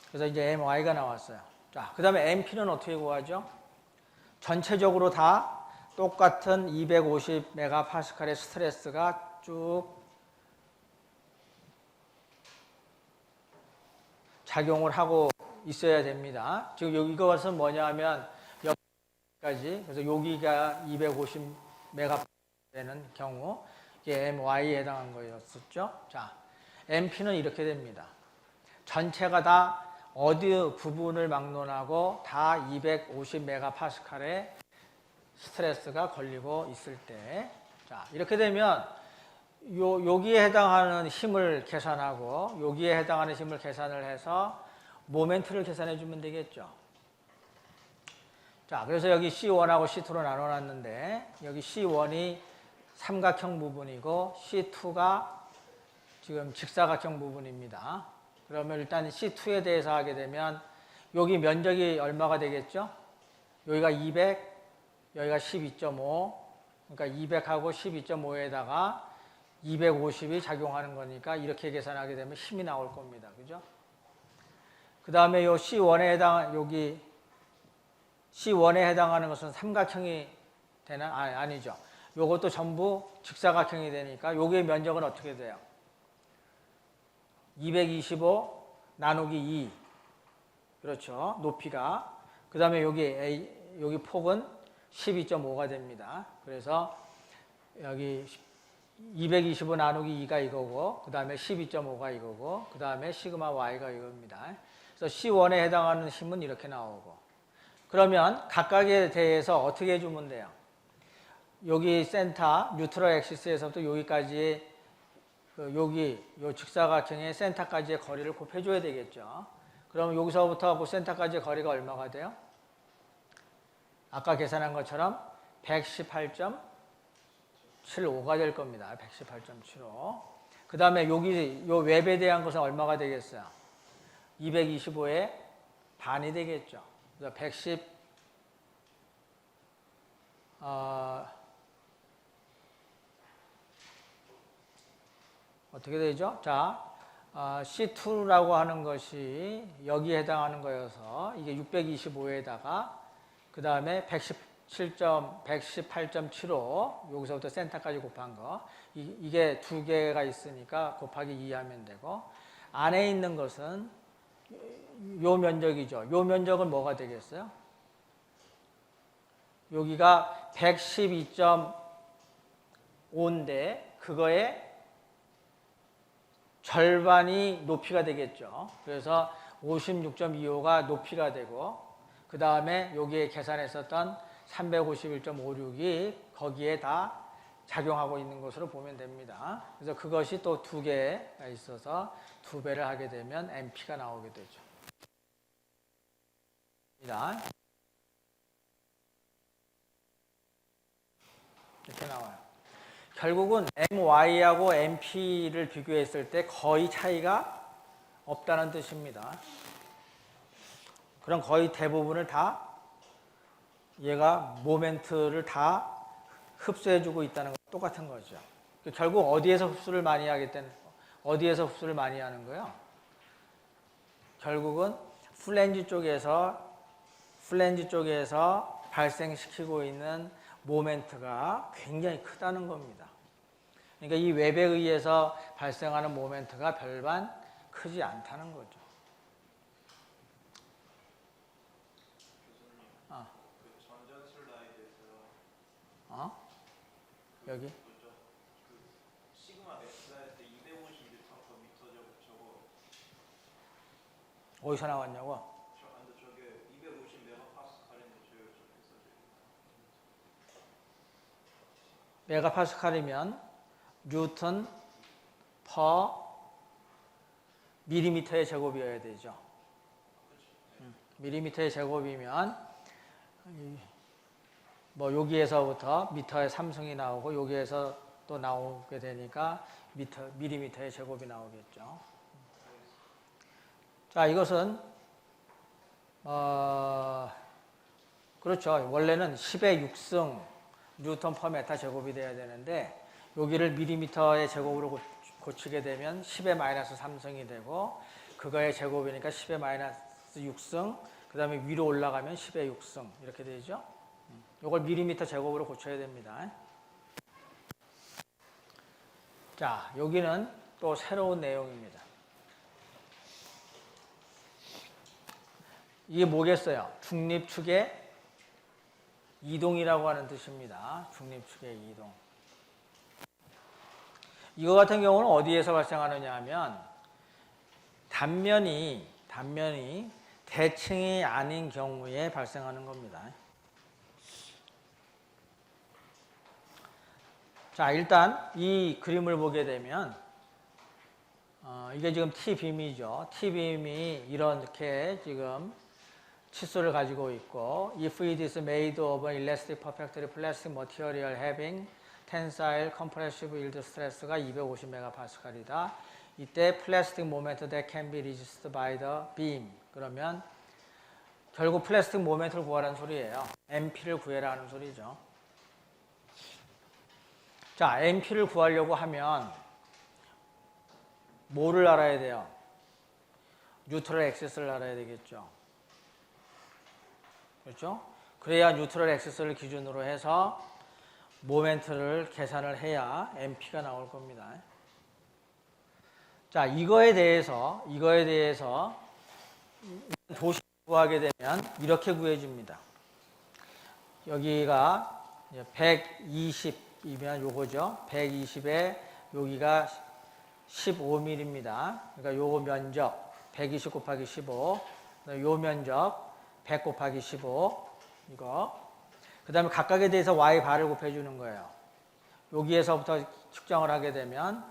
Speaker 1: 그래서 이제 MY가 나왔어요. 자, 그 다음에 MP는 어떻게 구하죠? 전체적으로 다 똑같은 250메가파스칼의 스트레스가 쭉 작용을 하고 있어야 됩니다. 지금 이것은 뭐냐 하면 여기까지, 그래서 여기가 250메가 되는 경우 이게 MY에 해당한 거였었죠. 자, MP는 이렇게 됩니다. 전체가 다 어디 부분을 막론하고 다 250메가파스칼의 스트레스가 걸리고 있을 때, 자, 이렇게 되면 여기에 해당하는 힘을 계산하고 여기에 해당하는 힘을 계산을 해서 모멘트를 계산해 주면 되겠죠. 자, 그래서 여기 C1하고 C2로 나눠놨는데 여기 C1이 삼각형 부분이고 C2가 지금 직사각형 부분입니다. 그러면 일단 C2에 대해서 하게 되면 여기 면적이 얼마가 되겠죠? 여기가 200, 여기가 12.5, 그러니까 200하고 12.5에다가 250이 작용하는 거니까 이렇게 계산하게 되면 힘이 나올 겁니다. 그죠? 그 다음에 요 C1에 여기 C1에 해당하는 것은 삼각형이 되나? 아니죠. 요것도 전부 직사각형이 되니까 요게 면적은 어떻게 돼요? 225 나누기 2. 그렇죠. 높이가. 그 다음에 여기 폭은 12.5가 됩니다. 그래서 여기 225 나누기 2가 이거고, 그 다음에 12.5가 이거고, 그 다음에 시그마 y가 이겁니다. 그래서 C1에 해당하는 힘은 이렇게 나오고. 그러면 각각에 대해서 어떻게 해주면 돼요? 여기 센터, 뉴트럴 엑시스에서부터 여기까지, 여기, 요 직사각형의 센터까지의 거리를 곱해줘야 되겠죠. 그러면 여기서부터 그 센터까지의 거리가 얼마가 돼요? 아까 계산한 것처럼 118.75가 될 겁니다. 118.75. 그 다음에 여기 요 웹에 대한 것은 얼마가 되겠어요? 225의 반이 되겠죠. 그래서 110 어떻게 되죠? 자, C2라고 하는 것이 여기에 해당하는 거여서 이게 625에다가 그 다음에 118.75 여기서부터 센터까지 곱한 거 이게 두 개가 있으니까 곱하기 2 하면 되고 안에 있는 것은 요 면적이죠. 요 면적은 뭐가 되겠어요? 여기가 112.5인데 그거의 절반이 높이가 되겠죠. 그래서 56.25가 높이가 되고 그 다음에 여기에 계산했었던 351.56이 거기에 다 작용하고 있는 것으로 보면 됩니다. 그래서 그것이 또 두 개가 있어서 두 배를 하게 되면 MP가 나오게 되죠. 이렇게 나와요. 결국은 MY하고 MP를 비교했을 때 거의 차이가 없다는 뜻입니다. 그럼 거의 대부분을 다 얘가 모멘트를 다 흡수해주고 있다는 건 똑같은 거죠. 결국 어디에서 흡수를 많이 하겠다는 어디에서 흡수를 많이 하는 거예요? 결국은 플랜지 쪽에서 발생시키고 있는 모멘트가 굉장히 크다는 겁니다. 그러니까 이 웹에 의해서 발생하는 모멘트가 별반 크지 않다는 거죠.
Speaker 2: 그 전전 슬라이드에서
Speaker 1: 여기?
Speaker 2: 그 시그마 맥스 할 때 250m/m 저거
Speaker 1: 어디서 나왔냐고?
Speaker 2: 저게 250 메가파스칼인데
Speaker 1: 메가파스칼이면 뉴턴 퍼 밀리미터의 제곱이어야 되죠. 밀리미터의 제곱이면 뭐 여기에서부터 미터의 3승이 나오고 여기에서 또 나오게 되니까 밀리미터의 제곱이 나오겠죠. 자, 이것은 그렇죠. 원래는 10의 6승 뉴턴 퍼 메타 제곱이 돼야 되는데 여기를 밀리미터의 제곱으로 고치게 되면 10의 마이너스 3승이 되고 그거의 제곱이니까 10의 마이너스 6승 그 다음에 위로 올라가면 10의 6승 이렇게 되죠. 이걸 밀리미터 제곱으로 고쳐야 됩니다. 자, 여기는 또 새로운 내용입니다. 이게 뭐겠어요? 중립축의 이동이라고 하는 뜻입니다. 중립축의 이동. 이거 같은 경우는 어디에서 발생하느냐 하면 단면이 대칭이 아닌 경우에 발생하는 겁니다. 자, 일단 이 그림을 보게 되면 이게 지금 T빔이죠. T빔이 이렇게 지금 치수를 가지고 있고 If it is made of an elastic perfectly plastic material having tensile compressive yield stress가 250MPa이다. 이때 plastic moment that can be resisted by the beam. 그러면 결국 플라스틱 모멘트를 구하라는 소리예요. MP를 구해라는 소리죠. 자, MP를 구하려고 하면 뭐를 알아야 돼요? 뉴트럴 액세스를 알아야 되겠죠. 그렇죠? 그래야 뉴트럴 액세스를 기준으로 해서 모멘트를 계산을 해야 MP가 나올 겁니다. 자, 이거에 대해서 도시 구하게 되면 이렇게 구해집니다. 여기가 120이면 요거죠. 120에 여기가 15mm입니다. 그러니까 요거 면적 120 곱하기 15, 요 면적 100 곱하기 15 이거. 그 다음에 각각에 대해서 y바를 곱해주는 거예요. 여기에서부터 측정을 하게 되면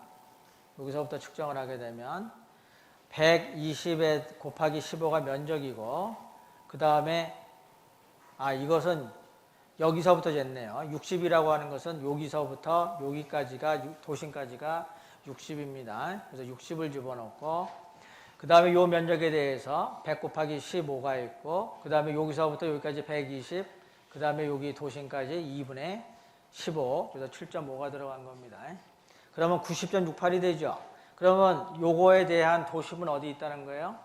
Speaker 1: 120에 곱하기 15가 면적이고 그 다음에 이것은 여기서부터 쟀네요. 60이라고 하는 것은 여기서부터 여기까지가 도심까지가 60입니다. 그래서 60을 집어넣고 그 다음에 요 면적에 대해서 100 곱하기 15가 있고 그 다음에 여기서부터 여기까지 120 그 다음에 여기 도심까지 2분의 15 그래서 7.5가 들어간 겁니다. 그러면 90.68이 되죠. 그러면 요거에 대한 도심은 어디 있다는 거예요?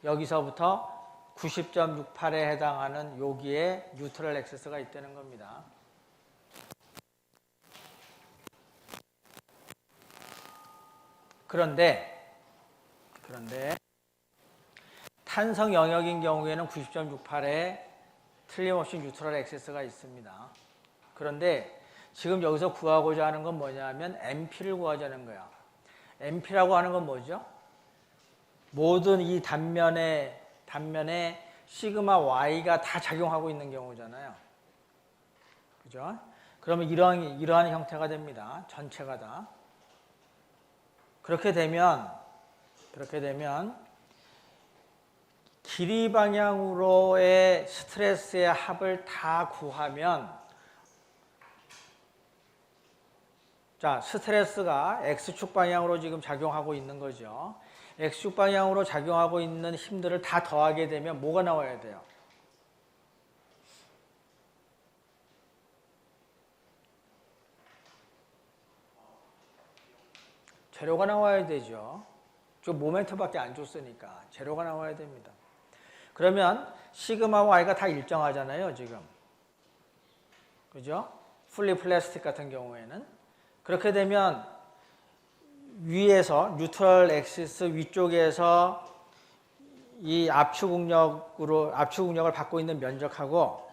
Speaker 1: 여기서부터 90.68에 해당하는 여기에 뉴트럴 액세스가 있다는 겁니다. 그런데 탄성 영역인 경우에는 90.68에 틀림없이 뉴트럴 액세스가 있습니다. 그런데 지금 여기서 구하고자 하는 건 뭐냐면 MP를 구하자는 거야. MP라고 하는 건 뭐죠? 모든 이 단면에 시그마 Y가 다 작용하고 있는 경우잖아요. 그죠? 그러면 이러한 형태가 됩니다. 전체가 다. 그렇게 되면 길이 방향으로의 스트레스의 합을 다 구하면 자, 스트레스가 X축 방향으로 지금 작용하고 있는 거죠. X축 방향으로 작용하고 있는 힘들을 다 더하게 되면 뭐가 나와야 돼요? 재료가 나와야 되죠. 저 모멘트밖에 안 줬으니까 재료가 나와야 됩니다. 그러면 시그마 Y가 다 일정하잖아요, 지금. 그죠? 풀리 플라스틱 같은 경우에는. 그렇게 되면 위에서 뉴트럴 엑시스 위쪽에서 이 압축응력을 받고 있는 면적하고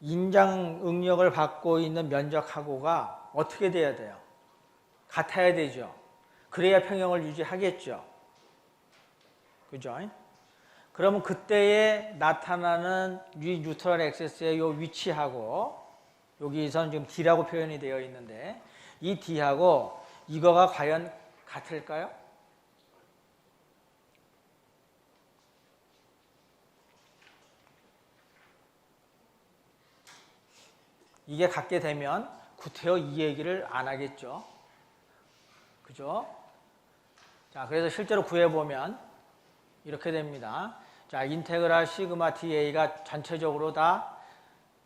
Speaker 1: 인장응력을 받고 있는 면적하고가 어떻게 돼야 돼요? 같아야 되죠. 그래야 평형을 유지하겠죠. 그죠? 그러면 그때에 나타나는 이 뉴트럴 엑시스의 요 위치하고 여기선 지금 D라고 표현이 되어 있는데 이 D하고 이거가 과연 같을까요? 이게 같게 되면 구태여 이 얘기를 안 하겠죠. 그죠? 자, 그래서 실제로 구해보면 이렇게 됩니다. 자, 인테그랄 시그마 DA가 전체적으로 다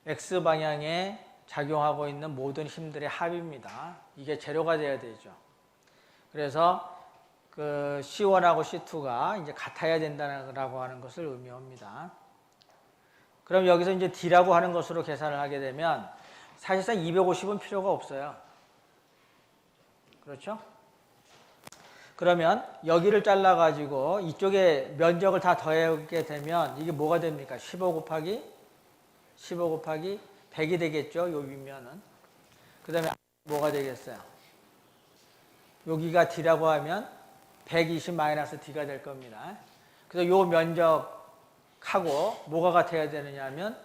Speaker 1: X방향에 작용하고 있는 모든 힘들의 합입니다. 이게 제로가 돼야 되죠. 그래서 그 C1하고 C2가 이제 같아야 된다라고 하는 것을 의미합니다. 그럼 여기서 이제 D라고 하는 것으로 계산을 하게 되면 사실상 250은 필요가 없어요. 그렇죠? 그러면 여기를 잘라가지고 이쪽에 면적을 다 더하게 되면 이게 뭐가 됩니까? 15 곱하기 100이 되겠죠? 요 윗면은. 그 다음에 뭐가 되겠어요? 여기가 D라고 하면 120-D가 될 겁니다. 그래서 요 면적하고 뭐가 같아야 되느냐 하면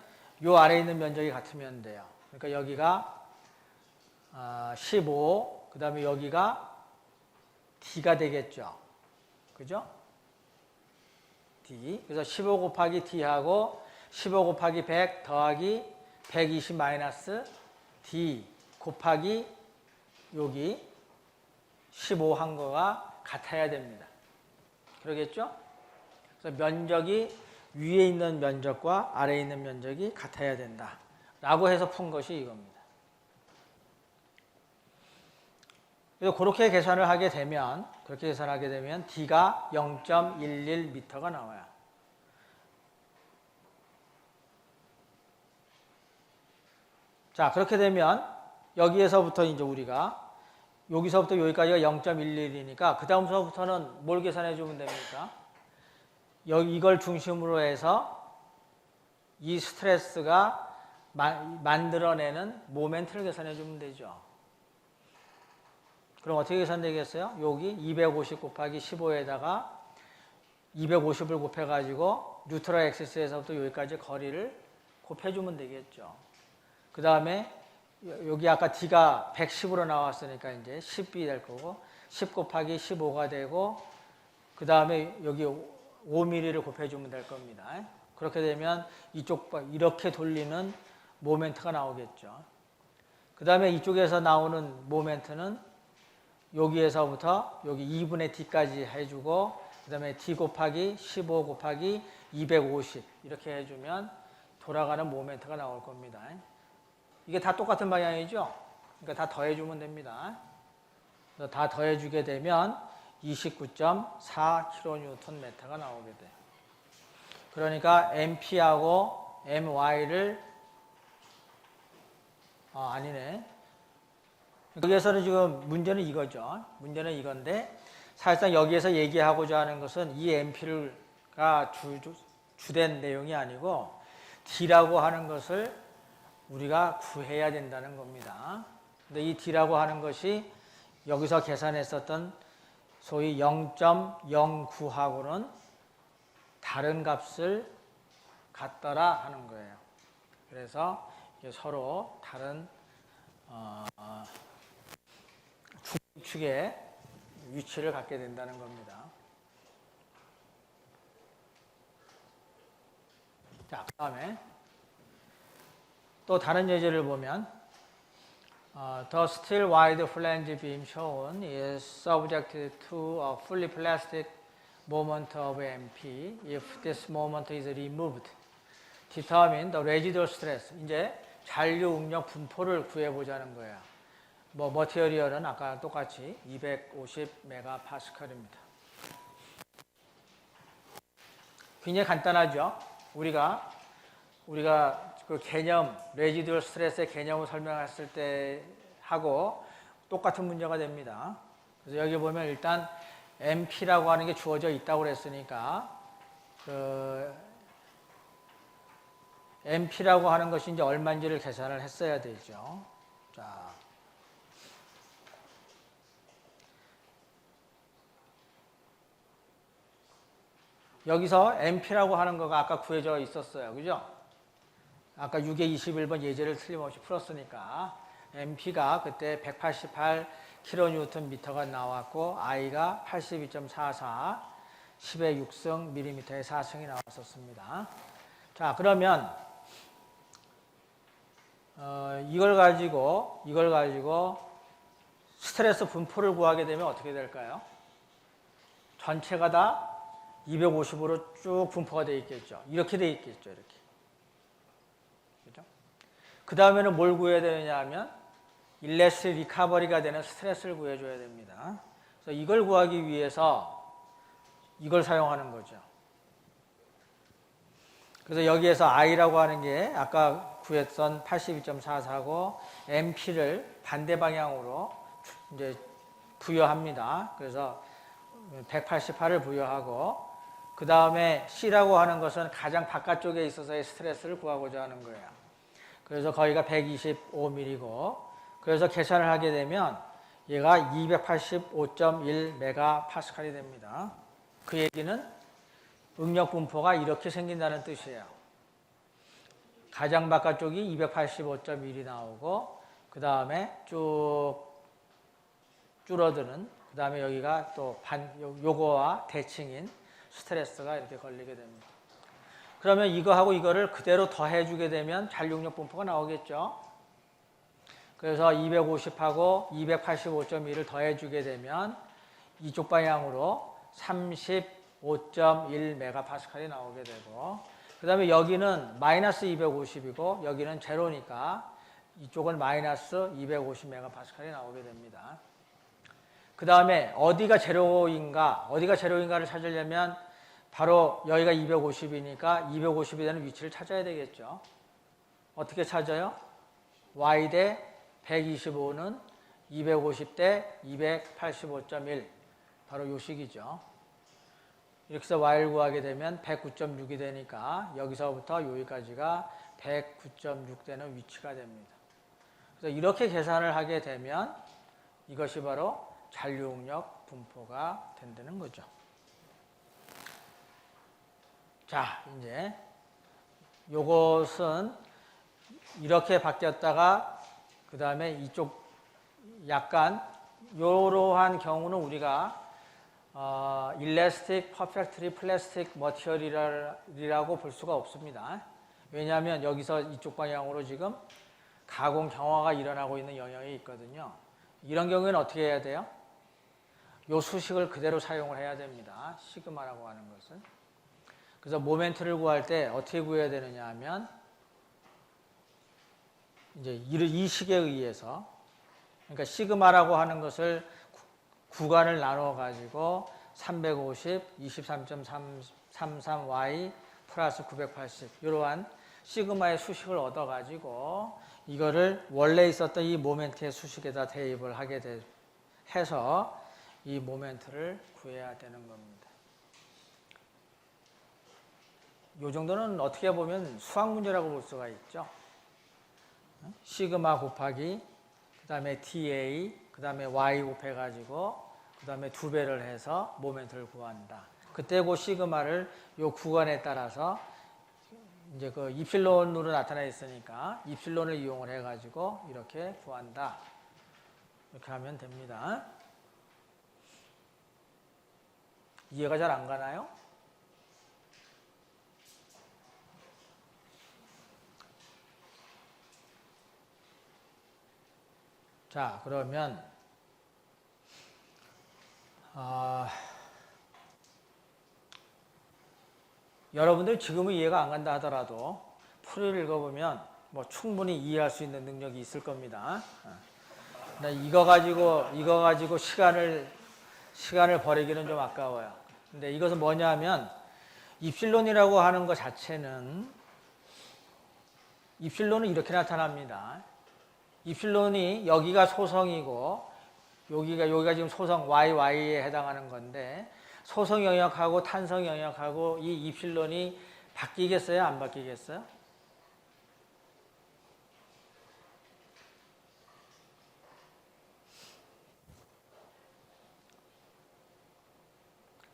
Speaker 1: 요 아래에 있는 면적이 같으면 돼요. 그러니까 여기가 15, 그 다음에 여기가 D가 되겠죠. 그죠? D. 그래서 15 곱하기 D하고 15 곱하기 100 더하기 120 마이너스 D 곱하기 여기 15 한 거가 같아야 됩니다. 그러겠죠? 그래서 면적이 위에 있는 면적과 아래에 있는 면적이 같아야 된다. 라고 해서 푼 것이 이겁니다. 그래서 그렇게 계산을 하게 되면 D가 0.11m가 나와요. 자, 그렇게 되면 여기에서부터 이제 우리가 여기서부터 여기까지가 0.11이니까 그 다음서부터는 뭘 계산해 주면 됩니까? 이걸 중심으로 해서 이 스트레스가 만들어내는 모멘트를 계산해 주면 되죠. 그럼 어떻게 계산되겠어요? 여기 250 곱하기 15에다가 250을 곱해가지고 뉴트럴 엑시스에서부터 여기까지 거리를 곱해주면 되겠죠. 그 다음에 여기 아까 D가 110으로 나왔으니까 이제 10이 될 거고 10 곱하기 15가 되고 그 다음에 여기 5mm를 곱해주면 될 겁니다. 그렇게 되면 이쪽 이렇게 돌리는 모멘트가 나오겠죠. 그 다음에 이쪽에서 나오는 모멘트는 여기에서부터 여기 2분의 D까지 해주고 그 다음에 D 곱하기 15 곱하기 250 이렇게 해주면 돌아가는 모멘트가 나올 겁니다. 이게 다 똑같은 방향이죠? 그러니까 다 더해주면 됩니다. 그래서 다 더해주게 되면 29.4kNm가 나오게 돼요. 그러니까 MP하고 MY를 아니네. 여기에서는 지금 문제는 이거죠. 문제는 이건데 사실상 여기에서 얘기하고자 하는 것은 이 MP가 주된 내용이 아니고 D라고 하는 것을 우리가 구해야 된다는 겁니다. 근데 이 D라고 하는 것이 여기서 계산했었던 소위 0.09하고는 다른 값을 갖더라 하는 거예요. 그래서 서로 다른 중축의 위치를 갖게 된다는 겁니다. 자, 그 다음에 또 다른 예제를 보면 The still wide flange beam shown is subject to a fully plastic moment of MP. If this moment is removed, determine the residual stress. 이제 잔류 응력 분포를 구해보자는 거예요. 머티리얼은 아까 똑같이 250MPa입니다. 굉장히 간단하죠. 우리가 그 개념, 레지듀얼 스트레스의 개념을 설명했을 때 하고 똑같은 문제가 됩니다. 그래서 여기 보면 일단 MP라고 하는 게 주어져 있다고 그랬으니까 그 MP라고 하는 것이 이제 얼마인지를 계산을 했어야 되죠. 자. 여기서 MP라고 하는 거가 아까 구해져 있었어요. 그죠? 아까 6의 21번 예제를 틀림없이 풀었으니까 MP가 그때 188kNm가 나왔고 I가 82.44, 10의 6승, 밀리미터의 4승이 나왔었습니다. 자, 그러면 이걸 가지고 스트레스 분포를 구하게 되면 어떻게 될까요? 전체가 다 250으로 쭉 분포가 되어 있겠죠. 이렇게 되어 있겠죠. 이렇게. 그죠? 그 다음에는 뭘 구해야 되느냐 하면 일레스 리카버리가 되는 스트레스를 구해줘야 됩니다. 그래서 이걸 구하기 위해서 이걸 사용하는 거죠. 그래서 여기에서 I라고 하는 게 아까 구했던 82.44고 MP를 반대 방향으로 이제 부여합니다. 그래서 188을 부여하고 그 다음에 C라고 하는 것은 가장 바깥쪽에 있어서의 스트레스를 구하고자 하는 거예요. 그래서 거기가 125mm고 그래서 계산을 하게 되면 얘가 285.1MPa이 됩니다. 그 얘기는 응력 분포가 이렇게 생긴다는 뜻이에요. 가장 바깥쪽이 285.1이 나오고 그 다음에 쭉 줄어드는 그 다음에 여기가 또 요거와 대칭인 스트레스가 이렇게 걸리게 됩니다. 그러면 이거하고 이거를 그대로 더해주게 되면 잔류력 분포가 나오겠죠. 그래서 250하고 285.1을 더해주게 되면 이쪽 방향으로 35.1MPa이 나오게 되고 그 다음에 여기는 마이너스 250이고 여기는 제로니까 이쪽은 마이너스 250MPa이 나오게 됩니다. 그 다음에 어디가 제로인가를 찾으려면 바로 여기가 250이니까 250이 되는 위치를 찾아야 되겠죠. 어떻게 찾아요? y 대 125는 250 대 285.1 바로 요 식이죠. 이렇게 해서 y를 구하게 되면 109.6이 되니까 여기서부터 여기까지가 109.6 되는 위치가 됩니다. 그래서 이렇게 계산을 하게 되면 이것이 바로 잔류응력 분포가 된다는 거죠. 자, 이제 요것은 이렇게 바뀌었다가 그 다음에 이쪽 약간 이러한 경우는 우리가 Elastic Perfectly Plastic Material이라고 볼 수가 없습니다. 왜냐하면 여기서 이쪽 방향으로 지금 가공 경화가 일어나고 있는 영역이 있거든요. 이런 경우에는 어떻게 해야 돼요? 요 수식을 그대로 사용을 해야 됩니다. 시그마라고 하는 것은. 그래서 모멘트를 구할 때 어떻게 구해야 되느냐 하면 이제 이 식에 의해서 그러니까 시그마라고 하는 것을 구간을 나눠 가지고 350, 23.33y 플러스 980 이러한 시그마의 수식을 얻어 가지고 이거를 원래 있었던 이 모멘트의 수식에다 대입을 하게 해서 이 모멘트를 구해야 되는 겁니다. 이 정도는 어떻게 보면 수학 문제라고 볼 수가 있죠. 시그마 곱하기 그 다음에 TA 그 다음에 Y 곱해가지고 그 다음에 2배를 해서 모멘트를 구한다. 그때 그 시그마를 요 구간에 따라서 이제 그 이필론으로 나타나 있으니까 이필론을 이용을 해가지고 이렇게 구한다. 이렇게 하면 됩니다. 이해가 잘 안 가나요? 자, 그러면 여러분들 지금은 이해가 안 간다 하더라도 풀이를 읽어보면 뭐 충분히 이해할 수 있는 능력이 있을 겁니다. 이거 가지고 시간을 버리기는 좀 아까워요. 근데 이것은 뭐냐 하면 입실론이라고 하는 것 자체는 입실론은 이렇게 나타납니다. 입실론이 여기가 소성이고 여기가 지금 소성 YY에 해당하는 건데 소성 영역하고 탄성 영역하고 이 입실론이 바뀌겠어요? 안 바뀌겠어요?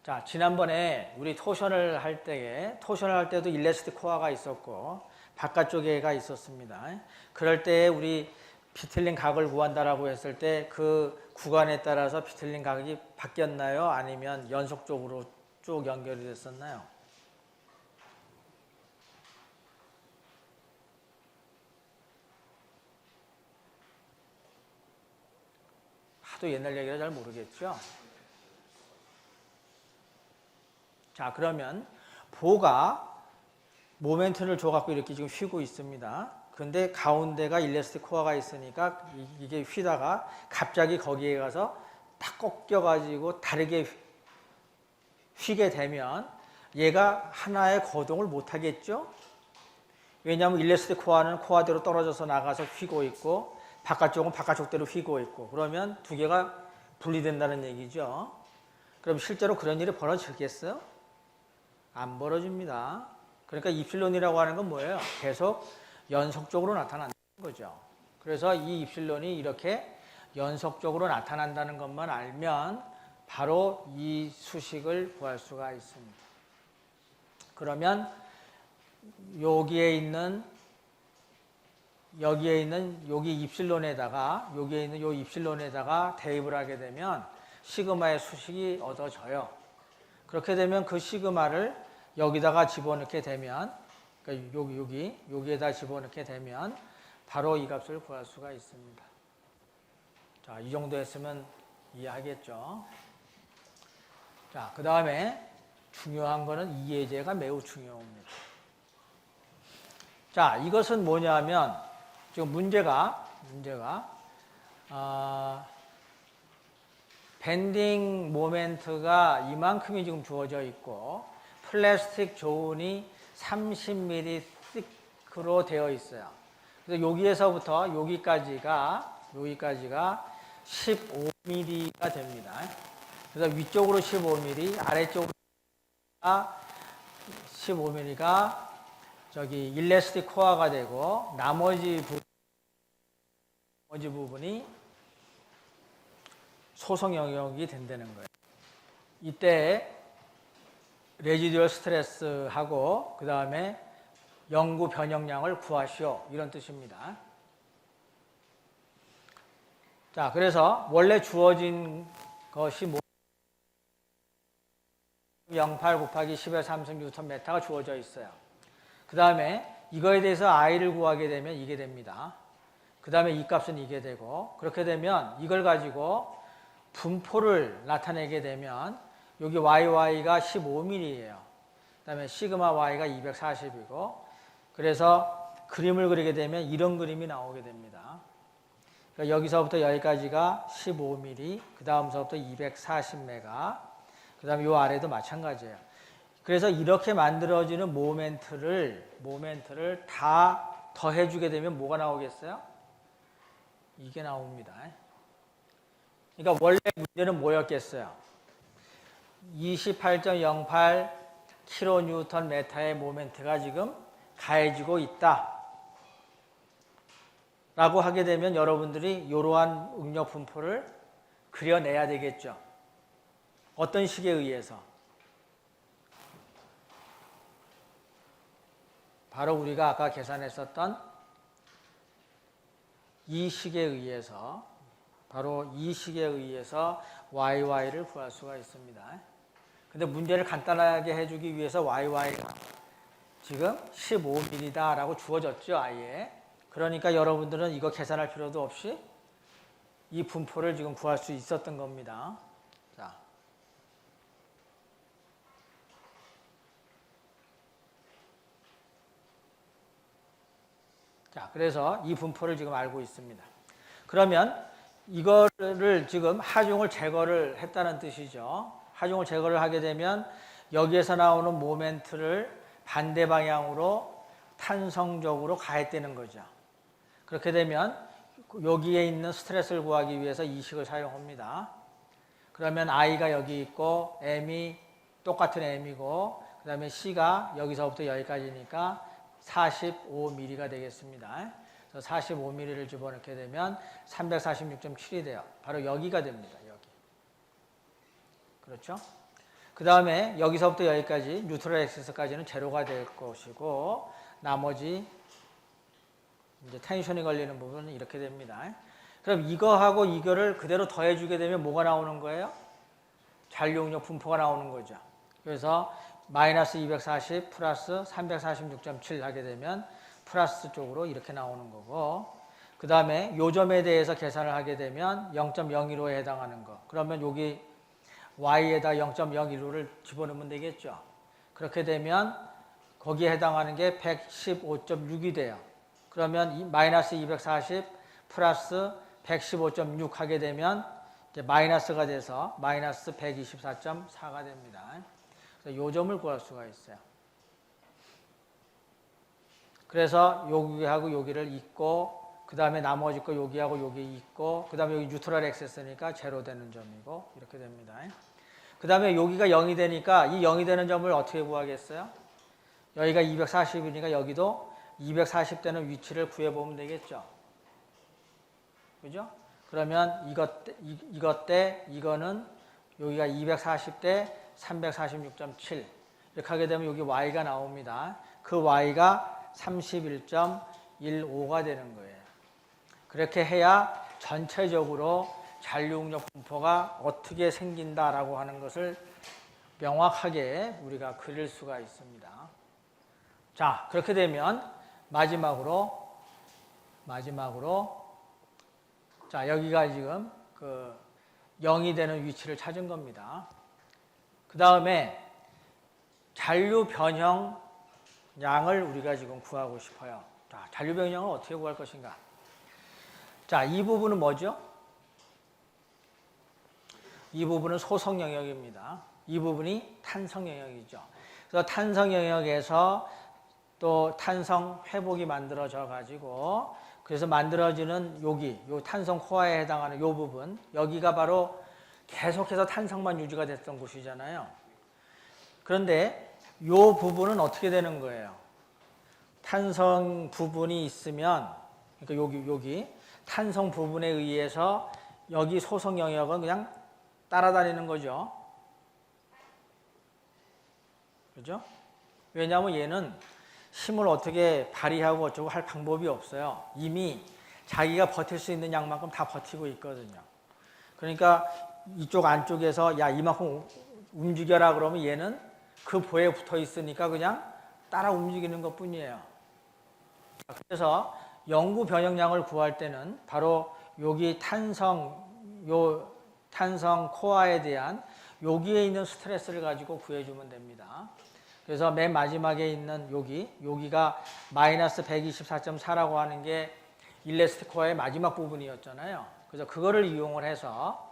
Speaker 1: 자, 지난번에 우리 토션을 할 때도 일레스틱 코어가 있었고 바깥쪽에가 있었습니다. 그럴 때 우리 비틀린 각을 구한다라고 했을 때 그 구간에 따라서 비틀린 각이 바뀌었나요? 아니면 연속적으로 쭉 연결이 됐었나요? 하도 옛날 얘기라 잘 모르겠죠? 자, 그러면 보가 모멘트를 줘갖고 이렇게 지금 휘고 있습니다. 근데 가운데가 일레스틱 코어가 있으니까 이게 휘다가 갑자기 거기에 가서 탁 꺾여가지고 다르게 휘게 되면 얘가 하나의 거동을 못 하겠죠? 왜냐하면 일레스틱 코어는 코어대로 떨어져서 나가서 휘고 있고 바깥쪽은 바깥쪽대로 휘고 있고 그러면 두 개가 분리된다는 얘기죠. 그럼 실제로 그런 일이 벌어지겠어요? 안 벌어집니다. 그러니까 입실론이라고 하는 건 뭐예요? 계속 연속적으로 나타난다는 거죠. 그래서 이 입실론이 이렇게 연속적으로 나타난다는 것만 알면 바로 이 수식을 구할 수가 있습니다. 그러면 여기에 있는 여기 입실론에다가 여기에 있는 요 입실론에다가 대입을 하게 되면 시그마의 수식이 얻어져요. 그렇게 되면 그 시그마를 여기다가 집어넣게 되면 그러니까 여기에다 집어넣게 되면 바로 이 값을 구할 수가 있습니다. 자, 이 정도 했으면 이해하겠죠. 자, 그 다음에 중요한 거는 이해제가 매우 중요합니다. 자, 이것은 뭐냐면 지금 문제가 밴딩 모멘트가 이만큼이 지금 주어져 있고 플라스틱 조은이 30mm thick로 되어 있어요. 그래서 여기에서부터 여기까지가 15mm가 됩니다. 그래서 위쪽으로 15mm, 아래쪽으로 15mm가 저기 일레스틱 코어가 되고 나머지 부분이 소성 영역이 된다는 거예요. 이때 레지듀얼 스트레스하고 그 다음에 영구 변형량을 구하시오 이런 뜻입니다. 자, 그래서 원래 주어진 것이 0.8 곱하기 10의 3승 뉴턴 메타가 주어져 있어요. 그 다음에 이거에 대해서 I를 구하게 되면 이게 됩니다. 그 다음에 이 값은 이게 되고 그렇게 되면 이걸 가지고 분포를 나타내게 되면 여기 YY가 15mm예요. 그 다음에 시그마 Y가 240이고 그래서 그림을 그리게 되면 이런 그림이 나오게 됩니다. 그러니까 여기서부터 여기까지가 15mm, 그 다음서부터 240메가, 그 다음에 이 아래도 마찬가지예요. 그래서 이렇게 만들어지는 모멘트를 다 더해주게 되면 뭐가 나오겠어요? 이게 나옵니다. 그러니까 원래 문제는 뭐였겠어요? 28.08 kN 메타의 모멘트가 지금 가해지고 있다. 라고 하게 되면 여러분들이 이러한 응력 분포를 그려내야 되겠죠. 어떤 식에 의해서? 바로 우리가 아까 계산했었던 이 식에 의해서 바로 이 식에 의해서 YY를 구할 수가 있습니다. 근데 문제를 간단하게 해주기 위해서 YY가 지금 15mm다라고 주어졌죠, 아예. 그러니까 여러분들은 이거 계산할 필요도 없이 이 분포를 지금 구할 수 있었던 겁니다. 자, 그래서 이 분포를 지금 알고 있습니다. 그러면 이거를 지금 하중을 제거를 했다는 뜻이죠. 하중을 제거를 하게 되면 여기에서 나오는 모멘트를 반대 방향으로 탄성적으로 가했다는 거죠. 그렇게 되면 여기에 있는 스트레스를 구하기 위해서 이 식을 사용합니다. 그러면 I가 여기 있고 M이 똑같은 M이고 그 다음에 C가 여기서부터 여기까지니까 45mm가 되겠습니다. 그래서 45mm를 집어넣게 되면 346.7이 돼요. 바로 여기가 됩니다. 여기. 그렇죠? 그 다음에 여기서부터 여기까지 뉴트럴 액시스까지는 제로가 될 것이고 나머지 이제 텐션이 걸리는 부분은 이렇게 됩니다. 그럼 이거하고 이거를 그대로 더해주게 되면 뭐가 나오는 거예요? 잔류응력 분포가 나오는 거죠. 그래서 마이너스 240 플러스 346.7 하게 되면 플러스 쪽으로 이렇게 나오는 거고 그 다음에 요점에 대해서 계산을 하게 되면 0.015에 해당하는 거. 그러면 여기 y에다 0.015를 집어넣으면 되겠죠. 그렇게 되면 거기에 해당하는 게 115.6이 돼요. 그러면 이 마이너스 240 플러스 115.6 하게 되면 이제 마이너스가 돼서 마이너스 124.4가 됩니다. 그래서 요점을 구할 수가 있어요. 그래서 여기하고 여기를 잇고 그 다음에 나머지 거 여기하고 여기 잇고 그 다음에 여기 뉴트럴 액세스니까 제로 되는 점이고 이렇게 됩니다. 그 다음에 여기가 0이 되니까 이 0이 되는 점을 어떻게 구하겠어요? 여기가 240이니까 여기도 240되는 위치를 구해보면 되겠죠. 그죠? 그러면 이것 대 이거는 여기가 240대 346.7 이렇게 하게 되면 여기 y가 나옵니다. 그 y가 31.15가 되는 거예요. 그렇게 해야 전체적으로 잔류응력 분포가 어떻게 생긴다라고 하는 것을 명확하게 우리가 그릴 수가 있습니다. 자, 그렇게 되면 마지막으로 자, 여기가 지금 그 0이 되는 위치를 찾은 겁니다. 그 다음에 잔류 변형 양을 우리가 지금 구하고 싶어요. 자, 잔류 변형을 어떻게 구할 것인가? 자, 이 부분은 뭐죠? 이 부분은 소성 영역입니다. 이 부분이 탄성 영역이죠. 그래서 탄성 영역에서 또 탄성 회복이 만들어져 가지고 그래서 만들어지는 여기 요 탄성 코어에 해당하는 요 부분 여기가 바로 계속해서 탄성만 유지가 됐던 곳이잖아요. 그런데 요 부분은 어떻게 되는 거예요? 탄성 부분이 있으면 그러니까 여기 탄성 부분에 의해서 여기 소성 영역은 그냥 따라다니는 거죠. 그죠? 왜냐하면 얘는 힘을 어떻게 발휘하고 어쩌고 할 방법이 없어요. 이미 자기가 버틸 수 있는 양만큼 다 버티고 있거든요. 그러니까 이쪽 안쪽에서 야 이만큼 움직여라 그러면 얘는 그 보에 붙어 있으니까 그냥 따라 움직이는 것 뿐이에요. 그래서 영구 변형량을 구할 때는 바로 여기 탄성 코어에 대한 여기에 있는 스트레스를 가지고 구해주면 됩니다. 그래서 맨 마지막에 있는 여기가 마이너스 124.4라고 하는 게 일레스틱 코어의 마지막 부분이었잖아요. 그래서 그거를 이용해서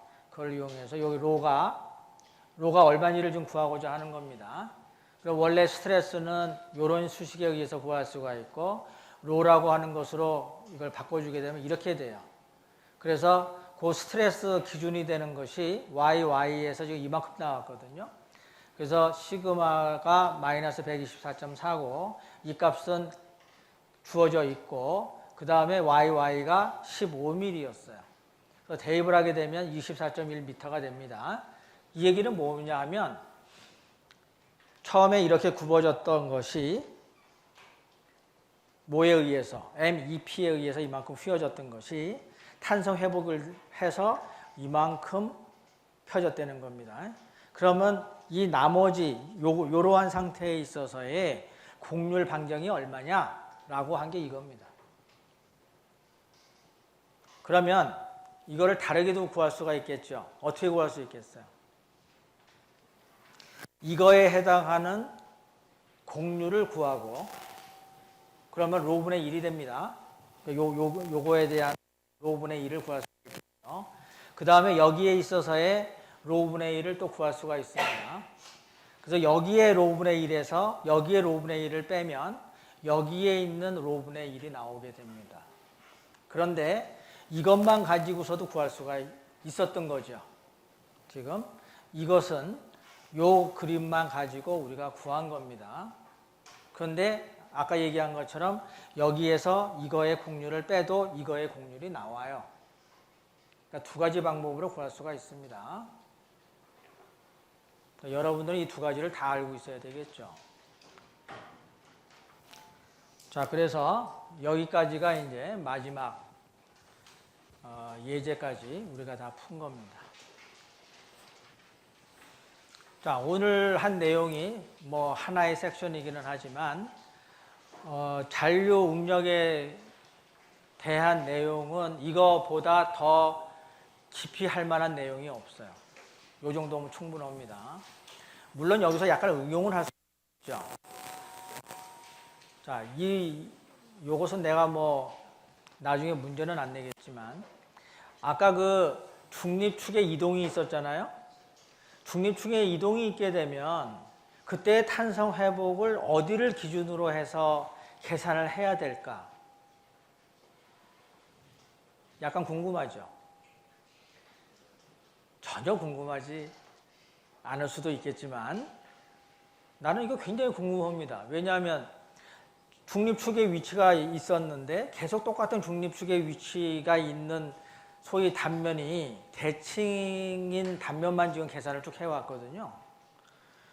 Speaker 1: 여기 로가 얼마인지를 좀 구하고자 하는 겁니다. 그리고 원래 스트레스는 이런 수식에 의해서 구할 수가 있고 로라고 하는 것으로 이걸 바꿔주게 되면 이렇게 돼요. 그래서 그 스트레스 기준이 되는 것이 YY에서 지금 이만큼 나왔거든요. 그래서 시그마가 마이너스 124.4고 이 값은 주어져 있고 그 다음에 YY가 15mm였어요. 그래서 대입을 하게 되면 24.1m가 됩니다. 이 얘기는 뭐냐 하면 처음에 이렇게 굽어졌던 것이 뭐에 의해서 MEP에 의해서 이만큼 휘어졌던 것이 탄성 회복을 해서 이만큼 펴졌다는 겁니다. 그러면 이 나머지 요러한 상태에 있어서의 곡률 반경이 얼마냐라고 한 게 이겁니다. 그러면 이거를 다르게도 구할 수가 있겠죠. 어떻게 구할 수 있겠어요? 이거에 해당하는 곡률을 구하고 그러면 로분의 1이 됩니다. 요거에 대한 로분의 1을 구할 수 있겠죠. 그 다음에 여기에 있어서의 로분의 1을 또 구할 수가 있습니다. 그래서 여기에 로분의 1에서 여기에 로분의 1을 빼면 여기에 있는 로분의 1이 나오게 됩니다. 그런데 이것만 가지고서도 구할 수가 있었던 거죠. 지금 이것은 요 그림만 가지고 우리가 구한 겁니다. 그런데 아까 얘기한 것처럼 여기에서 이거의 곡률을 빼도 이거의 곡률이 나와요. 그러니까 두 가지 방법으로 구할 수가 있습니다. 그러니까 여러분들은 이 두 가지를 다 알고 있어야 되겠죠. 자, 그래서 여기까지가 이제 마지막 예제까지 우리가 다 푼 겁니다. 자, 오늘 한 내용이 뭐 하나의 섹션이기는 하지만 잔류 응력에 대한 내용은 이거보다 더 깊이 할 만한 내용이 없어요. 요 정도면 충분합니다. 물론 여기서 약간 응용을 할 수 있죠. 자, 요것은 내가 뭐 나중에 문제는 안 내겠지만 아까 그 중립축의 이동이 있었잖아요. 중립축의 이동이 있게 되면 그때 탄성 회복을 어디를 기준으로 해서 계산을 해야 될까? 약간 궁금하죠? 전혀 궁금하지 않을 수도 있겠지만 나는 이거 굉장히 궁금합니다. 왜냐하면 중립축의 위치가 있었는데 계속 똑같은 중립축의 위치가 있는 소위 단면이 대칭인 단면만 지금 계산을 쭉 해왔거든요.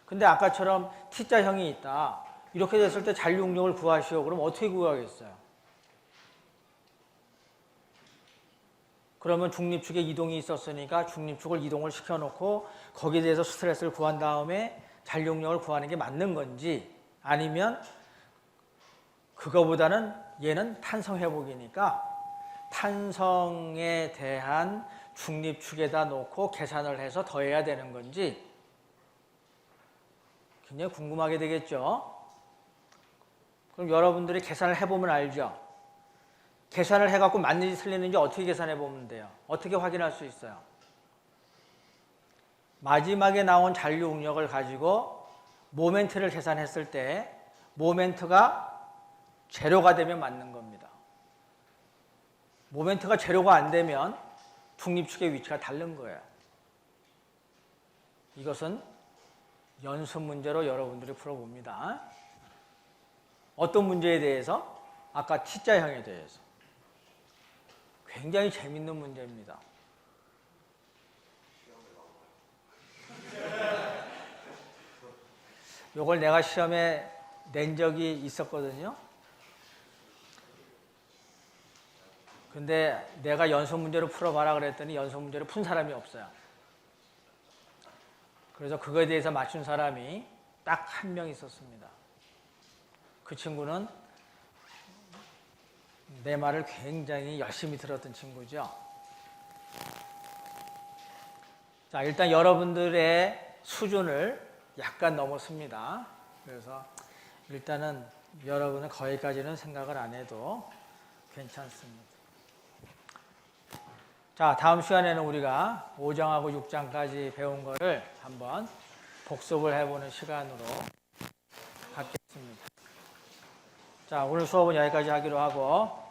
Speaker 1: 근데 아까처럼 T자형이 있다. 이렇게 됐을 때 잔류 응력을 구하시오. 그럼 어떻게 구하겠어요? 그러면 중립축에 이동이 있었으니까 중립축을 이동을 시켜놓고 거기에 대해서 스트레스를 구한 다음에 잔류 응력을 구하는 게 맞는 건지 아니면 그거보다는 얘는 탄성 회복이니까 탄성에 대한 중립축에다 놓고 계산을 해서 더해야 되는 건지 굉장히 궁금하게 되겠죠. 그럼 여러분들이 계산을 해보면 알죠. 계산을 해갖고 맞는지 틀리는지 어떻게 계산해보면 돼요. 어떻게 확인할 수 있어요. 마지막에 나온 잔류 응력을 가지고 모멘트를 계산했을 때 모멘트가 제로가 되면 맞는 겁니다. 모멘트가 제로가 안 되면 중립축의 위치가 다른 거예요. 이것은 연습 문제로 여러분들이 풀어봅니다. 어떤 문제에 대해서? 아까 T자형에 대해서. 굉장히 재밌는 문제입니다. 이걸 내가 시험에 낸 적이 있었거든요. 근데 내가 연속 문제로 풀어봐라 그랬더니 연속 문제를 푼 사람이 없어요. 그래서 그거에 대해서 맞춘 사람이 딱 한 명 있었습니다. 그 친구는 내 말을 굉장히 열심히 들었던 친구죠. 자, 일단 여러분들의 수준을 약간 넘었습니다. 그래서 일단은 여러분은 거기까지는 생각을 안 해도 괜찮습니다. 자, 다음 시간에는 우리가 5장하고 6장까지 배운 거를 한번 복습을 해보는 시간으로 갖겠습니다. 자, 오늘 수업은 여기까지 하기로 하고